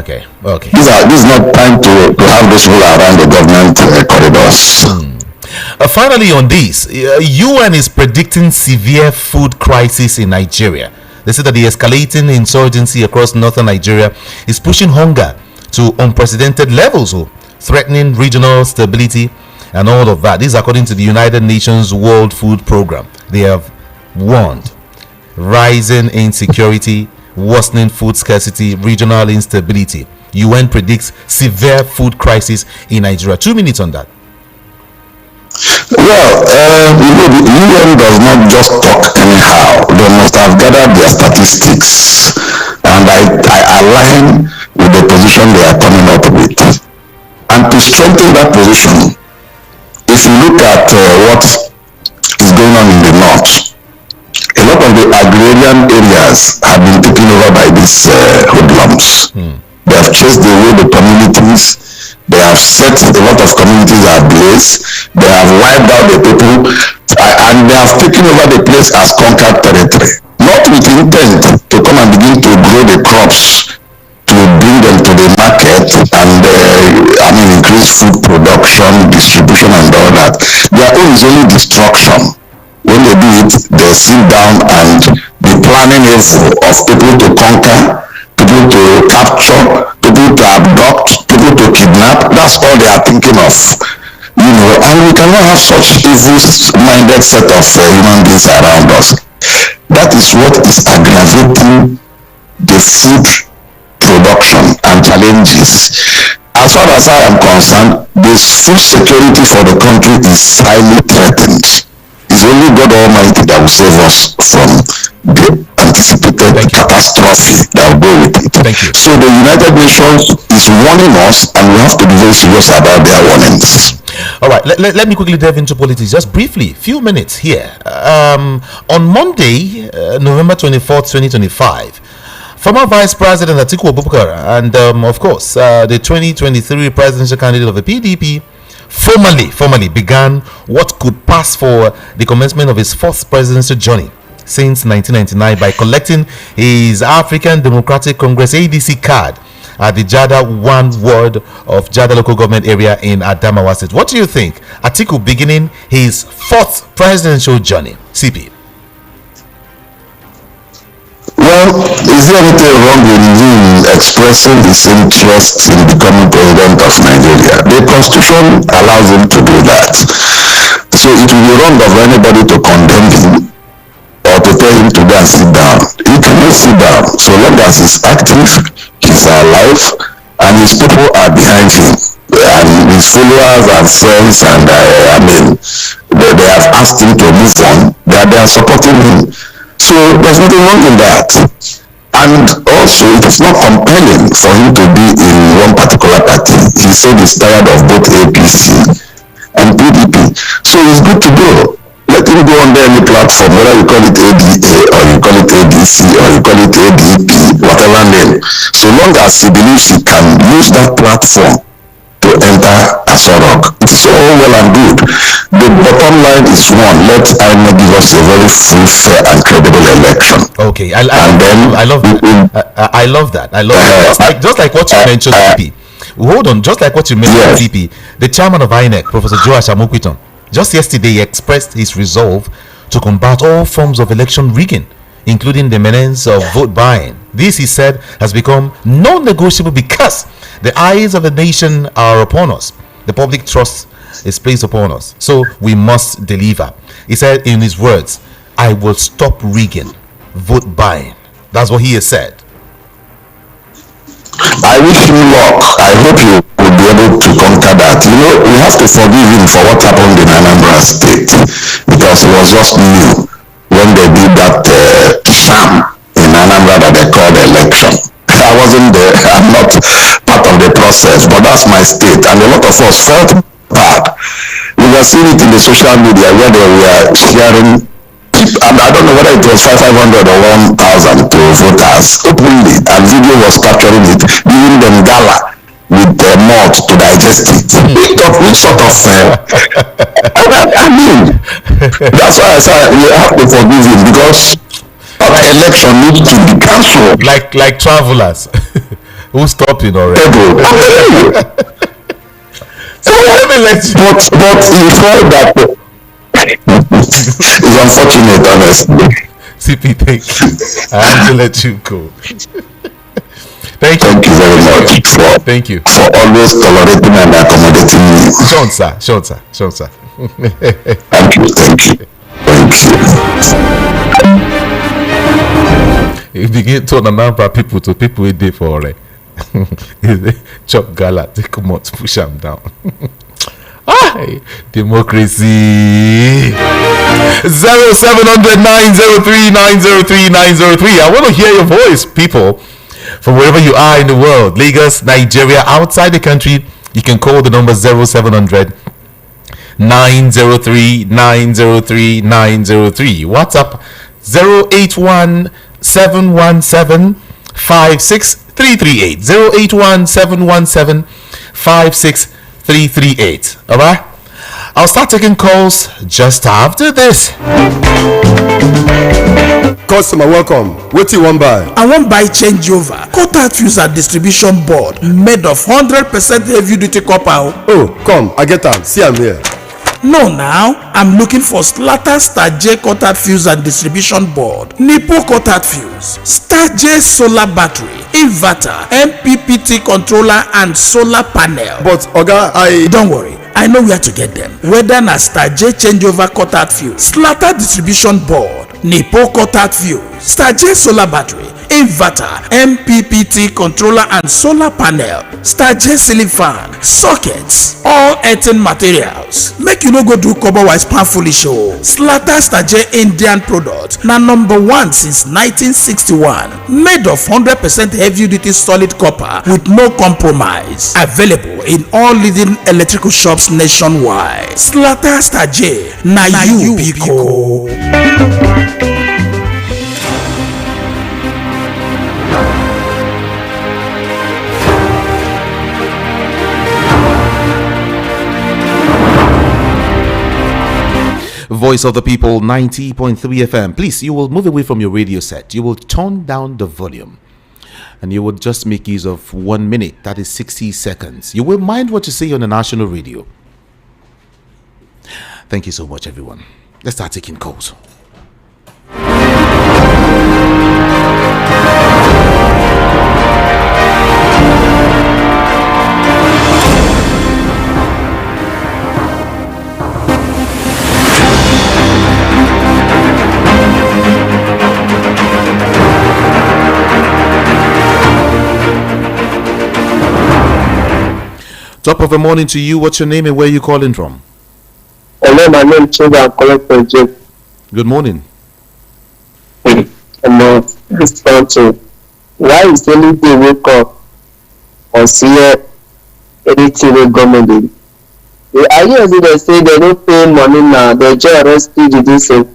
Okay. This is not time to have this rule around the government corridors. Finally, on this, UN is predicting severe food crisis in Nigeria. They say that the escalating insurgency across northern Nigeria is pushing hunger to unprecedented levels, threatening regional stability and all of that. This is according to the United Nations World Food Program. They have warned rising insecurity, worsening food scarcity, regional instability. UN predicts severe food crisis in Nigeria. 2 minutes on that. Well, the UN does not just talk anyhow. They must have gathered their statistics, and I align with the position they are coming up with. And to strengthen that position, if you look at what is going on in the north, a lot of the agrarian areas have been taken over by these hoodlums. They have chased away the communities. They have set a lot of communities ablaze. They have wiped out the people, and they have taken over the place as conquered territory. Not with intent to come and begin to grow the crops, to bring them to the market and increase food production, distribution and all that. Their own is only destruction. When they do it, they sit down and be planning evil of people to conquer, people to capture, people to abduct, people to kidnap. That's all they are thinking of. And we cannot have such evil-minded set of human beings around us. That is what is aggravating the food production and challenges. As far as I am concerned, the food security for the country is highly threatened. It's only God Almighty that will save us from the anticipated catastrophe that will go with it. Thank you. So the United Nations is warning us, and we have to be very serious about their warnings. All right, let me quickly delve into politics, just briefly, few minutes here. On Monday, November 24th, 2025, former Vice President Atiku Abubakar and, of course, the 2023 presidential candidate of the PDP formally began what could pass for the commencement of his fourth presidential journey since 1999 by collecting his African Democratic Congress ADC card at the Jada 1 ward of Jada local government area in Adamawa State. What do you think? Atiku beginning his fourth presidential journey. CP. Well, is there anything wrong with him expressing his interest in becoming president of Nigeria? The constitution allows him to do that. So it will be wrong of anybody to condemn him or to tell him to go and sit down. He cannot sit down so long as he's active, he's alive, and his people are behind him. And his followers and friends, and they have asked him to move on, that they are supporting him. So there's nothing wrong in that. And also, it is not compelling for him to be in one particular party. He said he's tired of both APC and PDP. So it's good to go. Let him go on any platform, whether you call it ADA or you call it ADC or you call it ADP, whatever name. So long as he believes he can use that platform to enter Asorok, it's all well and good. The bottom line is one: let INEC give us a very free, fair, and credible election. Okay, I love that. Just like what you mentioned, CP. Hold on, just like what you mentioned, CP. The chairman of INEC, Professor Joash Amokwiton, just yesterday expressed his resolve to combat all forms of election rigging, including the menace of vote buying. This, he said, has become non-negotiable because the eyes of the nation are upon us. The public trust is placed upon us. So we must deliver. He said in his words, I will stop rigging, vote buying. That's what he has said. I wish him luck. I hope you will be able to conquer that. You know, we have to forgive him for what happened in Anambra State, because it was just new when they did that sham in Anambra that they called election. I wasn't there. I'm not part of the process, but that's my state, and a lot of us felt bad. We were seeing it in the social media where they were sharing. I don't know whether it was 500 or 1,000 to voters openly, and video was capturing it, giving them gala with the mouth to digest it. Which sort of I mean, that's why I said we have to forgive him, because election needs to be cancelled. Like travelers who stopped in already. So let me let you. But you felt that. It's unfortunate, honestly. CP, thank you. I have to let you go. Thank you very much for always tolerating and accommodating me. Sean sir. Thank you. You begin to number people to people a day for chop gala, take him out, push him down. Democracy. 0700 903 903 903. I want to hear your voice, people, from wherever you are in the world. Lagos, Nigeria, outside the country. You can call the number 0700 903 903 903. WhatsApp 081 717 56338. 081 717 56338. All right, I'll start taking calls just after this. Customer, welcome. What do you want buy? I want buy changeover quarter fuse and distribution board made of 100% heavy duty copper. Oh, come, I get am. See, I'm here. No, now I'm looking for Slatter Star J quarter fuse and distribution board, Nipo quarter fuse, Star J solar battery, inverter, MPPT controller, and solar panel. But Oga, don't worry, I know where to get them. Whether na Star J changeover quarter fuse, Slatter distribution board, Nipo quarter fuse, Star J solar battery, inverter, MPPT controller, and solar panel, Star J ceiling fan, sockets, all earthen materials. Make you no go do cover-wise pan foolish o. Slatter Star J Indian product na number 1 since 1961. Made of 100% heavy duty solid copper with no compromise. Available in all leading electrical shops nationwide. Slatter Star J na you Pico. Voice of the People, 90.3 FM. Please, you will move away from your radio set. You will turn down the volume. And you will just make use of 1 minute. That is 60 seconds. You will mind what you say on the national radio. Thank you so much, everyone. Let's start taking calls. Top of the morning to you. What's your name and where are you calling from? Hello, my name is Chinga. I'm calling from Jake. Good morning. And this country, why is only they wake up or see anything with government? I hear they say they don't pay money now. They just arrest you this and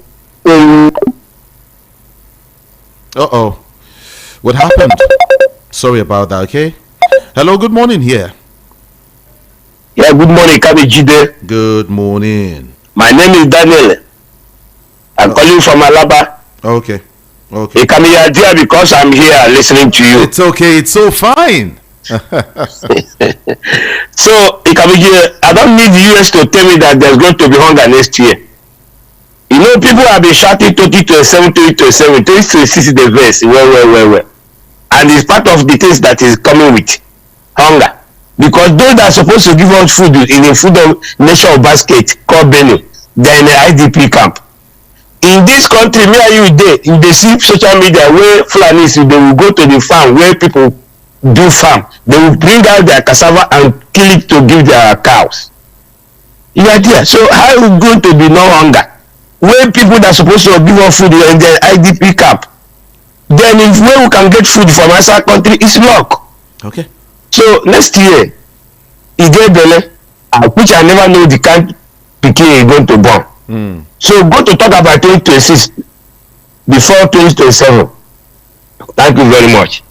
pay. Uh-oh. What happened? Sorry about that, okay? Hello, good morning here. Yeah, good morning, Kabejide. Good morning. My name is Daniel. I'm calling from Alaba. Okay. You come here dear because I'm here listening to you. It's okay. It's so fine. So, I don't need the US to tell me that there's going to be hunger next year. You know, people have been shouting 2027, 2027, 2026 is the verse. Well. And it's part of the things that is coming with hunger. Because those that are supposed to give us food in a food of nation of basket called Benue, they're in an IDP camp. In this country, me and you there, if they see social media where Fulanis, they will go to the farm where people do farm. They will bring out their cassava and kill it to give their cows. You are there. So how is it going to be no hunger? Where people that are supposed to give us food in the IDP camp, then if where we can get food from outside country is luck. Okay. So next year, which I never know the kind PK is going to born. So go to talk about 2026 before 2027. Thank you very much.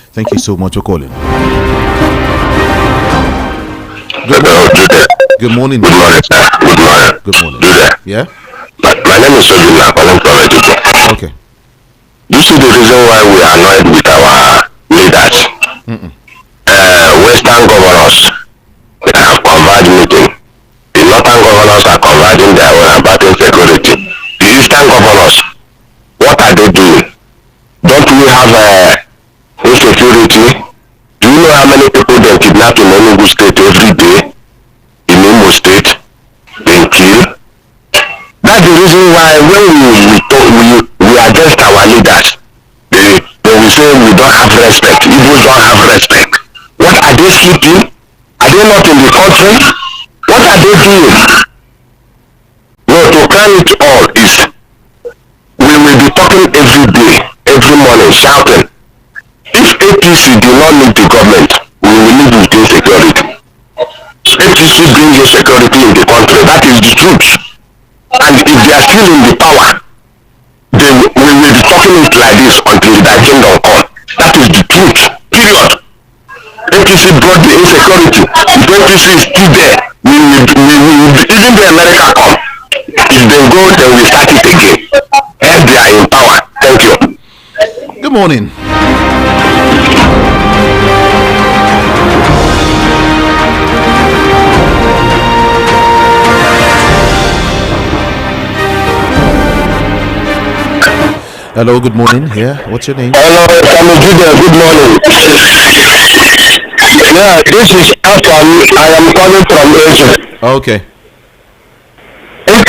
Thank you so much for calling. Good morning. Good morning, sir. Good morning. Good morning. Yeah? My name is Sojuna. I'm calling from Etugu. Okay. You see the reason why we are annoyed with our leaders? Western governors, they have converged meeting. The northern governors are converging their own about insecurity. The eastern governors, what are they doing? Don't we have insecurity? Do you know how many people they kidnap in Onanuga state every day? In Imo state, they kill. That's the reason why when we against our leaders, they will say we don't have respect. People don't have respect. What are they sleeping? Are they not in the country? What are they doing? No, to crown it all is we will be talking every day, every morning, shouting. If APC do not leave the government, we will live with insecurity. APC brings insecurity in the country. That is the truth. And if they are still in the power, then we will be talking it like this until their kingdom come. That is the truth. Period. APC brought the insecurity. If APC is still there, even the America come. If they go, then we start it again. And they are in power. Thank you. Good morning. Hello, good morning. Yeah, what's your name? Hello, good morning. Yeah, this is Afan. I am calling from Asia. Okay. You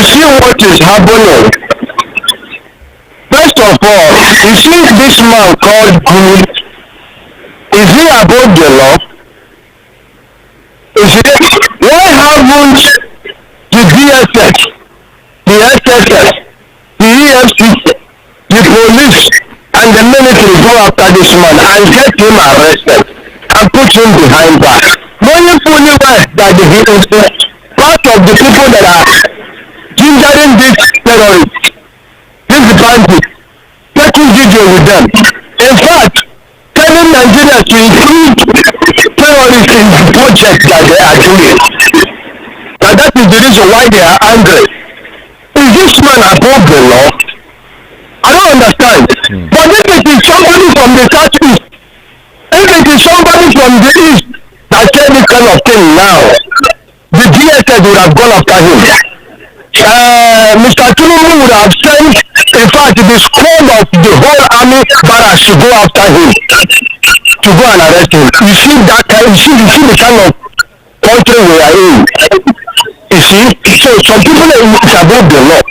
see what is happening. First of all, you see this man called Good. Is he above the law? Why haven't the DSS, the SSS, the EFCC, the police, and the military go after this man and get him arrested and put him behind bars? Knowing fully well that he is part of the people that are gingering these terrorists, these bandits, taking video with them. In fact, telling Nigeria to include terrorists in the project that they are doing. Now that is the reason why they are angry. Is this man above the law? I don't understand. But if it is somebody from the southeast, if it is somebody from the east that said this kind of thing now, the DSS would have gone after him. Mr. Tinubu would have sent, in fact, the squad of the whole army barracks to go after him, to go and arrest him. You see that kind, you see the kind of country we are in. You see, so some people are above the law.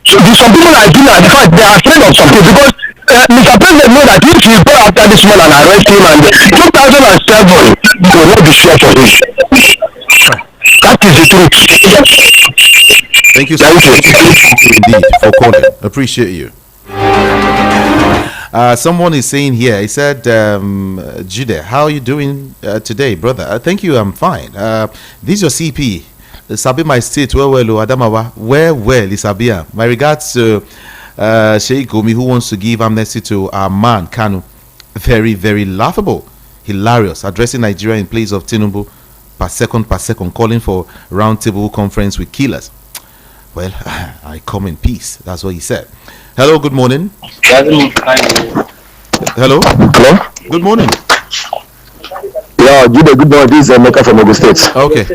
So some people are doing that. In fact, they are afraid of something because Mr. President know that if you go after this man and arrest him, and 2007 will not be sure for him. That is the truth. Thank you so much. Thank you indeed for calling. Appreciate you. Someone is saying here, he said, Jude, how are you doing today, brother? Thank you, I'm fine. This is your CP. Sabi my state, well, Adamawa, well, Isabia. My regards to Sheikh Gumi, who wants to give amnesty to our man, Kanu. Very, very laughable. Hilarious. Addressing Nigeria in place of Tinubu per second, calling for roundtable conference with killers. Well, I come in peace. That's what he said. Hello, good morning. Hello? Good morning. Yeah, Jude, good morning. This is Emeka from Ogun State. Okay.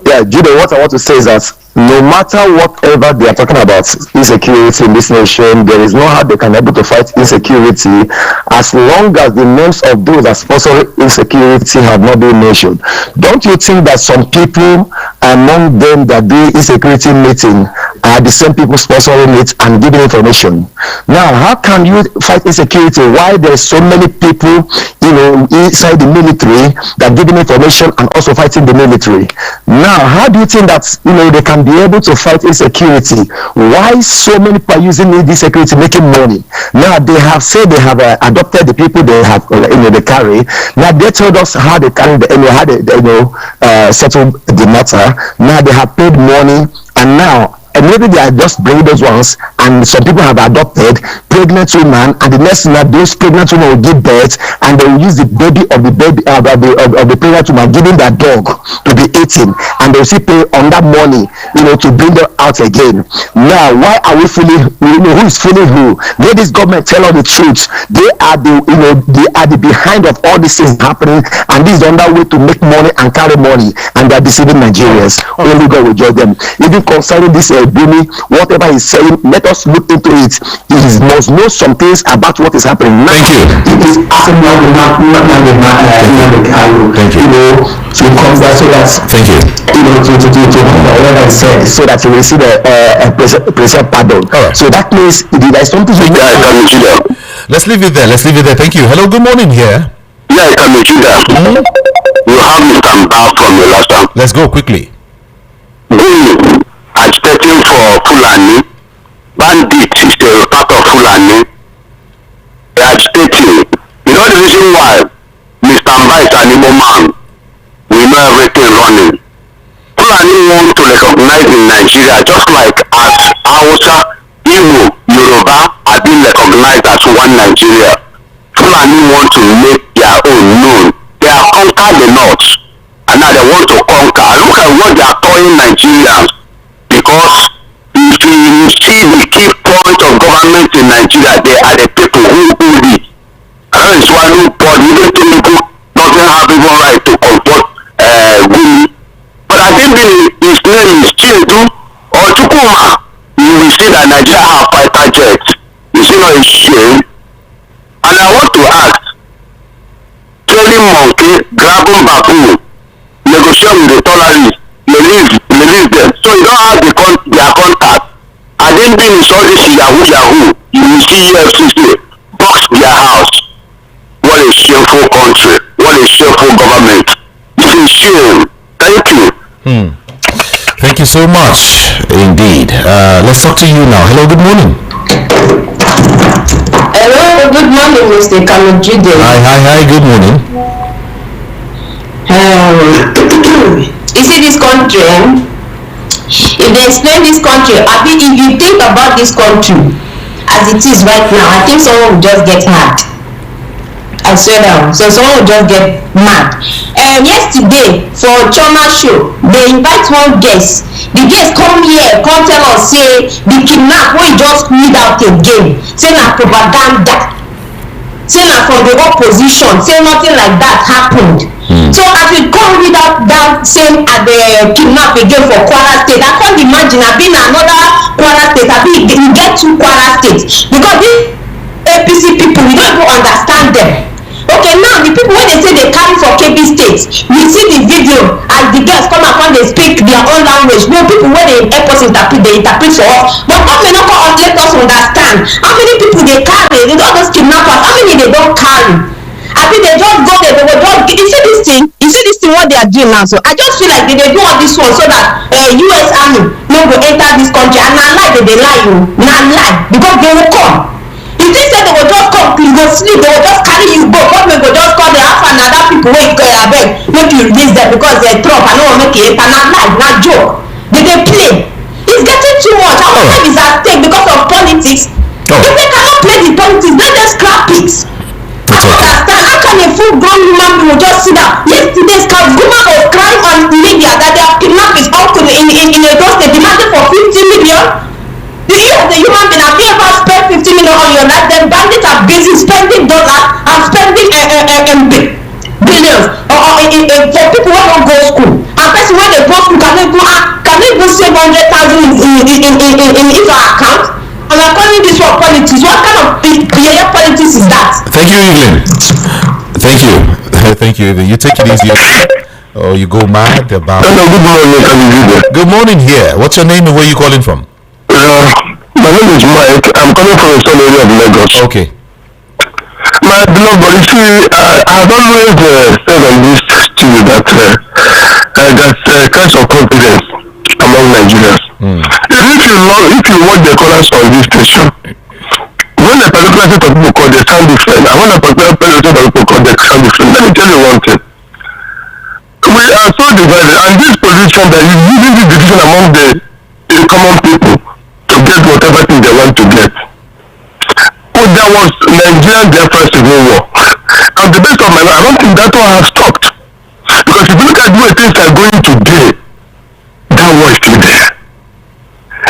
Yeah, Jude, what I want to say is that no matter whatever they are talking about insecurity in this nation, there is no how they can be able to fight insecurity as long as the names of those that sponsor insecurity have not been mentioned. Don't you think that some people among them that do insecurity meeting are the same people sponsoring it and giving information? Now, how can you fight insecurity while there's so many people, inside the military that giving information and also fighting the military? Now, how do you think that they can be able to fight insecurity? Why so many people are using this security making money? Now they have said they have adopted the people they have they carry. Now they told us how they carry how they settle the matter. Now they have paid money, and now maybe they are just bringing those ones, and some people have adopted pregnant women, and the next thing that those pregnant women will give birth, and they will use the baby of the pregnant woman, giving their dog to be eaten, and they will still pay on that money, to bring them out again. Now, why are we fooling? Who is fooling who? Let this government tell us the truth. They are the behind of all these things happening, and this is another way to make money and carry money, and they are deceiving Nigerians. Only God will judge them. Even concerning this Bumi, whatever he's saying, let us look into it. He must know some things about what is happening now. Thank you. It is asking now the Thank you. To come back so that Thank you. To whatever I said, so that you will see the present pardon. All right. So that means there is something to Let's leave it there. Thank you. Hello, good morning here. Yeah, you have Mr. Mbao from the last time. Let's go quickly. Agitating for Fulani. Bandits is a part of Fulani. They are agitating. You know the reason why? Mr. Mbao is an Igbo man. We know everything running. Fulani want to recognize in Nigeria just like as Hausa, Igbo, Yoruba are being recognized as one Nigeria. Fulani want to make their own known. They have conquered the north, and now they want to conquer. Look at what they are calling Nigerians. Because if you see the key point of government in Nigeria, they are the people who lead. And that is why nobody, even Tinubu, doesn't have even right to comport Gumi. But I think his name is Chinedu or Chukuma. You will see that Nigeria have fighter jets. You see not a shame. And I want to ask, trailing monkey, grabbing baboon, negotiate with the tolerance, release them. So you don't have their contact. I didn't bring all this Yahoo. You will see EFCC box their house. What a shameful country. What a shameful government. It's a shame. Thank you. Thank you so much indeed. Let's talk to you now. Hello, good morning. Hello, good morning, Mr. Kamujude. Hi, good morning. You see this country, if they explain this country, I think if you think about this country as it is right now, I think someone will just get mad. I swear down. So someone will just get mad. yesterday for Choma show, they invite one guest. The guest come here, come tell us say the kidnap wey just read out again, say na propaganda, say na from the opposition, say nothing like that happened. So as we come read out that same at the kidnap again for Kwara State, I can't imagine abi na another Kwara State, abi you get two Kwara States, because these APC people, we don't even understand them. Okay, now the people wey dey say they carry for KB State, we see the video as the girls come and they speak their own language. No, people wey dey help us interpret, they interpret for us. But God may not come let us understand how many people they carry. All those kidnappers, how many they don't carry? I think they just go there, they will just. You see this thing what they are doing now. So I just feel like they do all this one so that US Army no go enter this country, and na lie they lie you, na lie, because they will come. If they say they will just come, you go sleep, they will just carry you go. Government will just call the half and other people wey abeg make you release them because they Trump. I no wan make it enter. Na lie, na joke. They play. It's getting too much. Our life is at stake because of politics. If they cannot play the politics, let them scrap it. I don't understand. How can a full-grown human being just sit down? Yesterday's woman was crying on media that their kidnap is uncle in a ghost. They demanded for 50 million. Do you as a human being have you ever spent 50 million on your life? Then bandits are busy spending dollars and spending billions for people who don't go school. And person when they go school can even save 100,000 in his account. And according to this for politics, what kind of behavior politics is that? Thank you, Evelyn. Thank you. Thank you, Evelyn. You take it easy. Or you go mad about. Hello, good morning. Good morning here. What's your name and where are you calling from? My name is Mike. I'm coming from a small area of Lagos. Okay. My beloved, but you see, I've always said on this TV that there's kinds of confidence among Nigerians. If you watch the callers on this station, when a particular set of people call, they sound different. And when a particular set of people call, they sound different. Let me tell you one thing. We are so divided, and this position that is using this division among the common people to get whatever thing they want to get. But there was Nigerian Biafra Civil War. And the best of my life, I don't think that war has stopped. Because if you look at the way things are going today, that war is still there.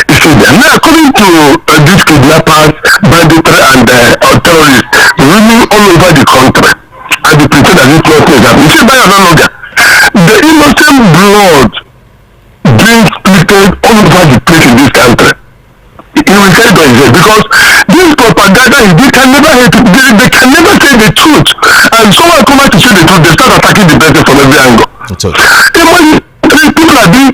It's still there. Now, according to these kidnappers, banditry, and terrorists running all over the country, and they pretend that this nothing is happening. You see, by Onanuga, the innocent blood being split all over the place in this country. He will say that because this propaganda they can never hate it, they can never say the truth, and someone come out to say the truth, they start attacking the person from every angle. People are being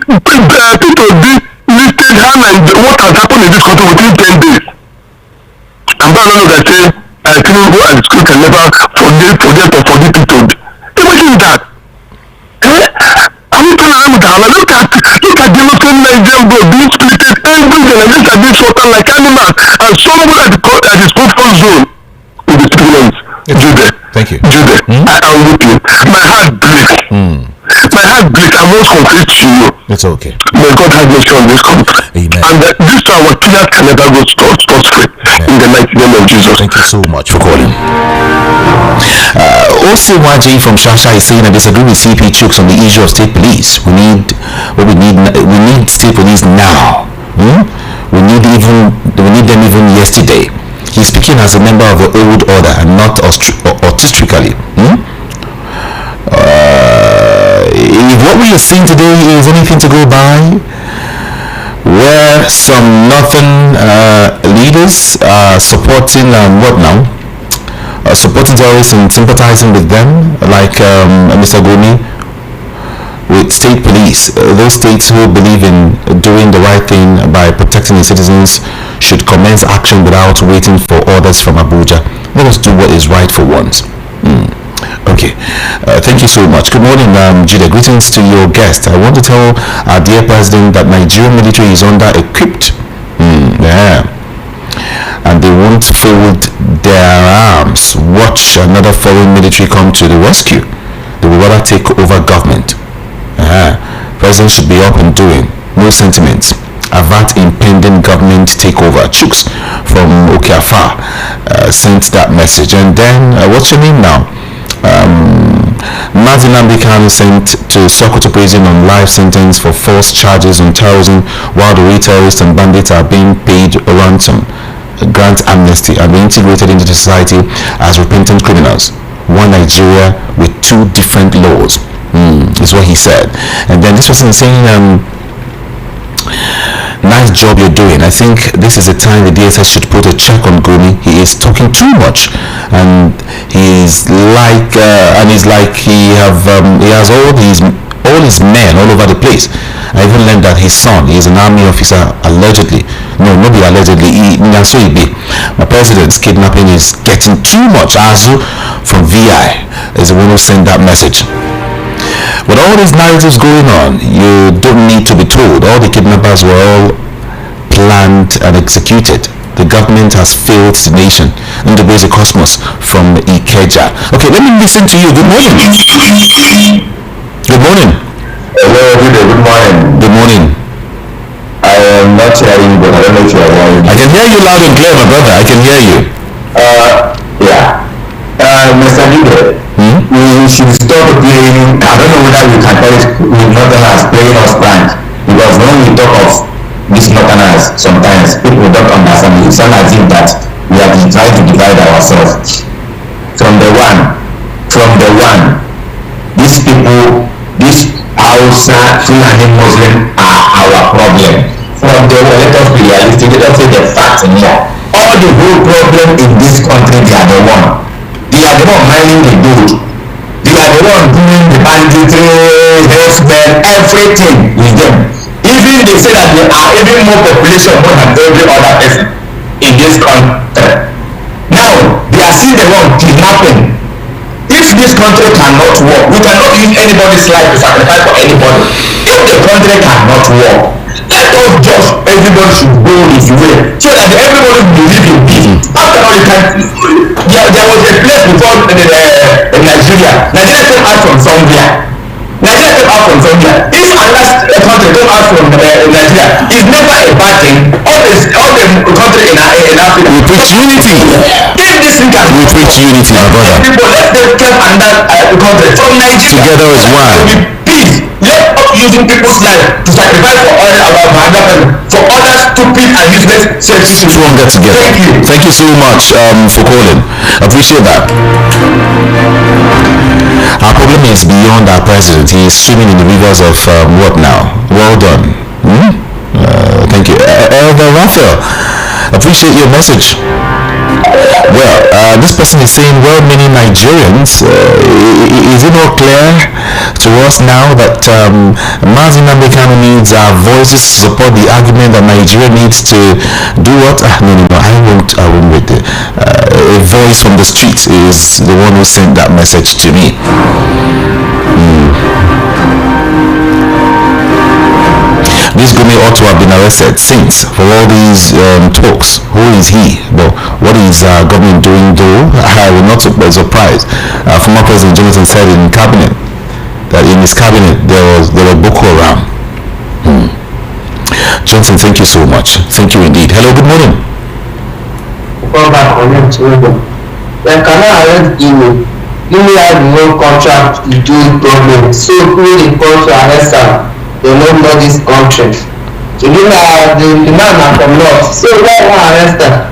listed how and what has happened in this country within 10 days. And by now they say Tinubu and school can never forget or forgive people. Imagine that. Look at the Muslim Nigerian bro being splitted every generation are being slaughtered like animals, and someone at the comfort zone will be speaking. Jude, thank you. Jude, I am with you. My heart breaks. My heart breaks. I won't confess to you. It's okay. May God have mercy on this country. Amen. And this our tears can never go scot-free. In the mighty name of Jesus. Thank you so much for calling. OCYJ from Shasha is saying, I disagree with CP Chooks on the issue of state police. We need state police now. We need them even yesterday. He's speaking as a member of the old order and not autistically. If what we are seeing today is anything to go by, where some northern leaders are supporting supporting terrorists and sympathizing with them, like Mr. Gumi, with state police. Those states who believe in doing the right thing by protecting the citizens should commence action without waiting for orders from Abuja. Let us do what is right for once. Okay, thank you so much. Good morning, Judah. Greetings to your guest. I want to tell our dear president that Nigerian military is under-equipped. And they won't fold their arms. Watch another foreign military come to the rescue. They will rather take over government. President should be up and doing. No sentiments. Avert impending government takeover. Chooks from Okiafa sent that message. And then, what's your name now? Mazi Nnamdi Kanu sent to Sokoto prison on life sentence for false charges on terrorism, while the real terrorists and bandits are being paid ransom, grant amnesty, and reintegrated into the society as repentant criminals. One Nigeria with two different laws, is what he said. And then this person is saying, nice job you're doing. I think this is the time the DSS should put a check on Gumi. He is talking too much, and he's like he has all his men all over the place. I even learned that his son is an army officer, allegedly. No, nobody allegedly. My president's kidnapping is getting too much. Azu from VI is the one who sent that message. With all these narratives going on, you don't need to be told. All the kidnappers were all planned and executed. The government has failed the nation. Ndubeze Cosmos from Ikeja. Okay, let me listen to you. Good morning. Good morning. Hello, good morning. Good morning. I am not hearing you, but I don't know if you are hearing me. I can hear you loud and clear, my brother. I can hear you. Yeah. Mr. Leader, we should stop playing. I don't know whether we can call it with Northerners playing us prank, because when we talk of these Northerners, sometimes people don't understand. It sounds as if that we are trying to divide ourselves. From the one, these people, these Hausa, Fulani Muslim are our problem. From the one, let us be realistic. Let us say the facts more. All the whole problem in this country, they are the one. They are the one mining the gold. They are the one doing the banditry, herdsmen, everything with them. Even they say that they are even more population more than every other person in this country. Now, they are still the one kidnapping. If this country cannot work, we cannot use anybody's life to sacrifice for anybody. If the country cannot work, let us just, everybody should go his way, so that everybody will live in peace. After all, you can, there was a place before Nigeria. Nigeria came out from somewhere. If another country came out from Nigeria, it's never a bad thing. All the country in Africa. We preach unity. If this thing can, We preach unity, my brother. people, let them come another country from Nigeria. Together as one. With peace. Let us using people's life to sacrifice for all for other stupid and useless selfish. Stronger together. Thank you. Thank you so much for calling. Appreciate that. Our problem is beyond our president. He is swimming in the rivers of what now? Well done. Thank you. Elder Raphael, appreciate your message. Well, this person is saying, well, many Nigerians, is it not clear to us now that Mazi Nnamdi Kanu needs our voices to support the argument that Nigeria needs to do what? No, I won't read it. A voice from the streets is the one who sent that message to me. This Gumi ought to have been arrested since for all these talks. Who is he? But what is government doing though? I will not be surprised. Former President Jonathan said in cabinet that in his cabinet there were Boko Haram. Johnson, thank you so much. Thank you indeed. Hello, good morning. They cannot arrest Guinea. Guinea has no contract to do problem. So who they call to arrest her? They don't know this country. So the man are from north. So why not arrest her?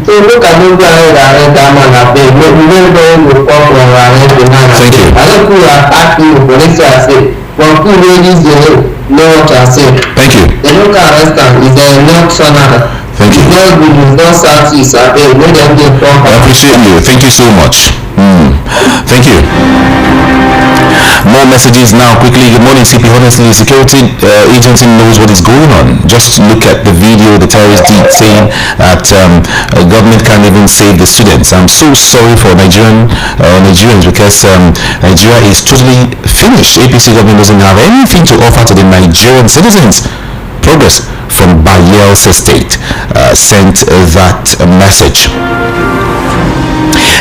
So look at those guys that arrest that man up there. We don't go come from arrest the man. Thank you. I don't know who attack you for this I say. But who ladies they know what I say. Thank you. They don't arrest her. Is there not sonar? Thank you. It's not good, it's not southeast. I beg, let them get proper. I appreciate you. Thank you so much. Thank you. More messages now quickly. Good morning, CP. Honestly, the security agency knows what is going on. Just look at the video, the terrorist did saying that government can't even save the students. I'm so sorry for Nigerians because Nigeria is totally finished. APC government doesn't have anything to offer to the Nigerian citizens. Progress from Bayelsa State sent that message.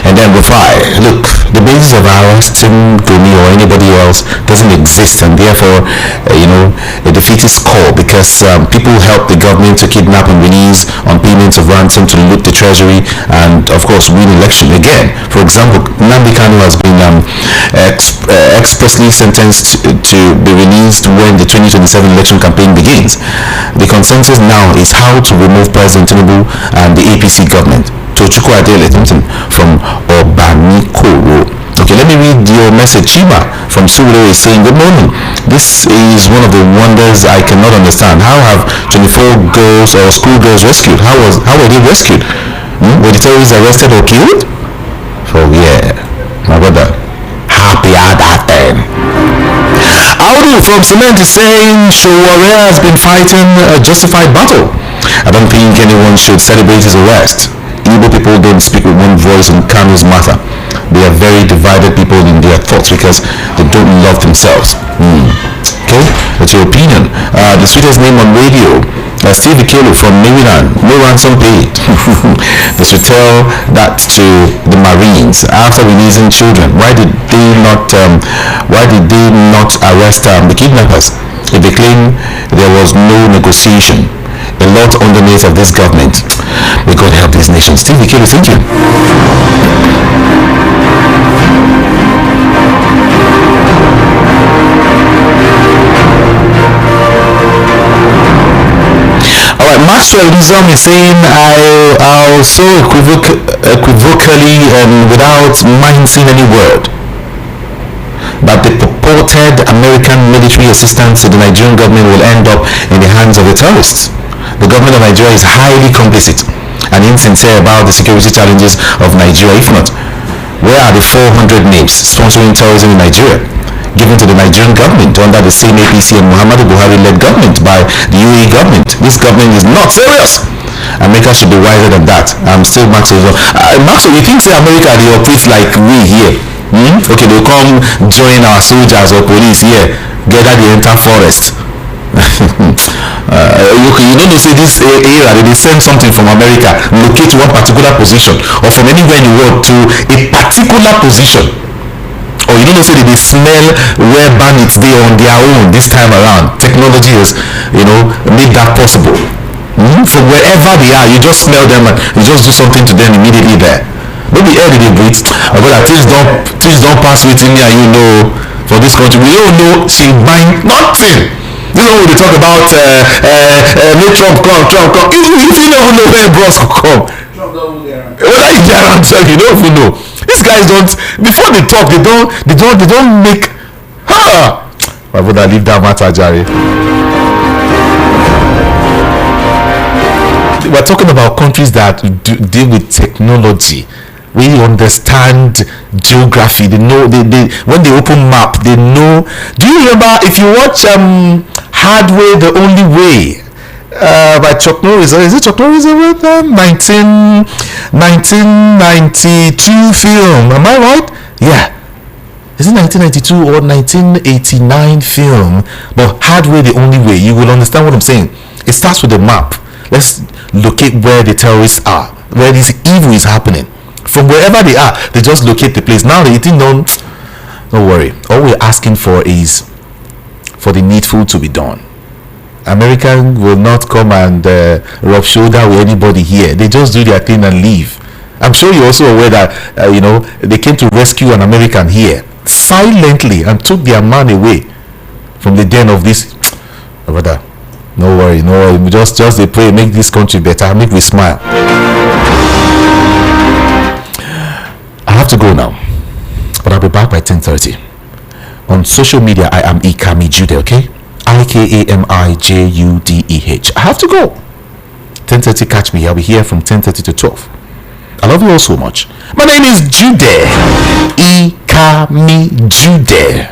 And then Rufai, look, the basis of arresting Gumi or anybody else doesn't exist, and therefore, a defeat is called because people help the government to kidnap and release on people payments of ransom to loot the treasury and, of course, win election again. For example, Nnamdi Kanu has been expressly sentenced to be released when the 2027 election campaign begins. The consensus now is how to remove President Tinubu and the APC government. Tochukwu Adele Thompson from Obanikoro. Okay, let me read your message. Chima from Sule is saying, good morning. This is one of the wonders I cannot understand. How have 24 girls or schoolgirls rescued? How were they rescued? Were the terrorists arrested or killed? Oh yeah, my brother. Happy at that time. Audu from Cement is saying Showore has been fighting a justified battle. I don't think anyone should celebrate his arrest. Igbo people don't speak with one voice on Kanu's matter. They are very divided people in their thoughts because they don't love themselves. Okay, what's your opinion? The sweetest name on radio, Steve Ikelu from Maryland. No ransom paid. They should tell that to the Marines after releasing children. Why did they not arrest the kidnappers? If they claim there was no negotiation, a lot underneath of this government. May God help this nation. Steve Ikelu, thank you. Alright, Maxwell Rizom is saying I'll so equivocally and without mincing any word that the purported American military assistance to the Nigerian government will end up in the hands of the terrorists. The government of Nigeria is highly complicit and insincere about the security challenges of Nigeria. If not, where are the 400 names sponsoring terrorism in Nigeria given to the Nigerian government under the same APC and Muhammadu Buhari-led government by the UAE government? This government is not serious. America should be wiser than that. I'm still Maxwell. Maxwell, you think say America they operate like we here? Okay, they'll come join our soldiers or police here, gather the entire forest. You don't know, say this area they send something from America, locate one particular position, or from anywhere in the world to a particular position. Or you don't know, say they smell where bandits they on their own this time around. Technology has, made that possible. From wherever they are, you just smell them and you just do something to them immediately there. Maybe air they breathe, but things don't pass within me and you know for this country. We don't know she buying nothing. This is when we talk about make Trump come. If you don't know where bros could come. Whether you get around self, you don't even know. These guys don't, before they talk, they don't make my brother, leave that matter, Jerry. We're talking about countries that deal with technology. We understand geography. They know they when they open map, they know. Do you remember if you watch Hardway the Only Way by Chuck Norris? Is it Chuck Norris? 1992 film. Am I right? Yeah. Is it 1992 or 1989 film? But Hardway the Only Way. You will understand what I'm saying. It starts with a map. Let's locate where the terrorists are, where this evil is happening. From wherever they are, they just locate the place. Now they think, don't worry. All we're asking for is for the needful to be done. American will not come and rub shoulder with anybody here. They just do their thing and leave. I'm sure you're also aware that they came to rescue an American here silently and took their man away from the den of this brother. No worry. We just they pray, make this country better, make we smile. I have to go now, but I'll be back by 10:30. On social media, I am Ikami Jude, okay? IKAMIJUDEH. I have to go. 10:30, catch me. I'll be here from 10:30 to 12. I love you all so much. My name is Jude. Ikami Jude.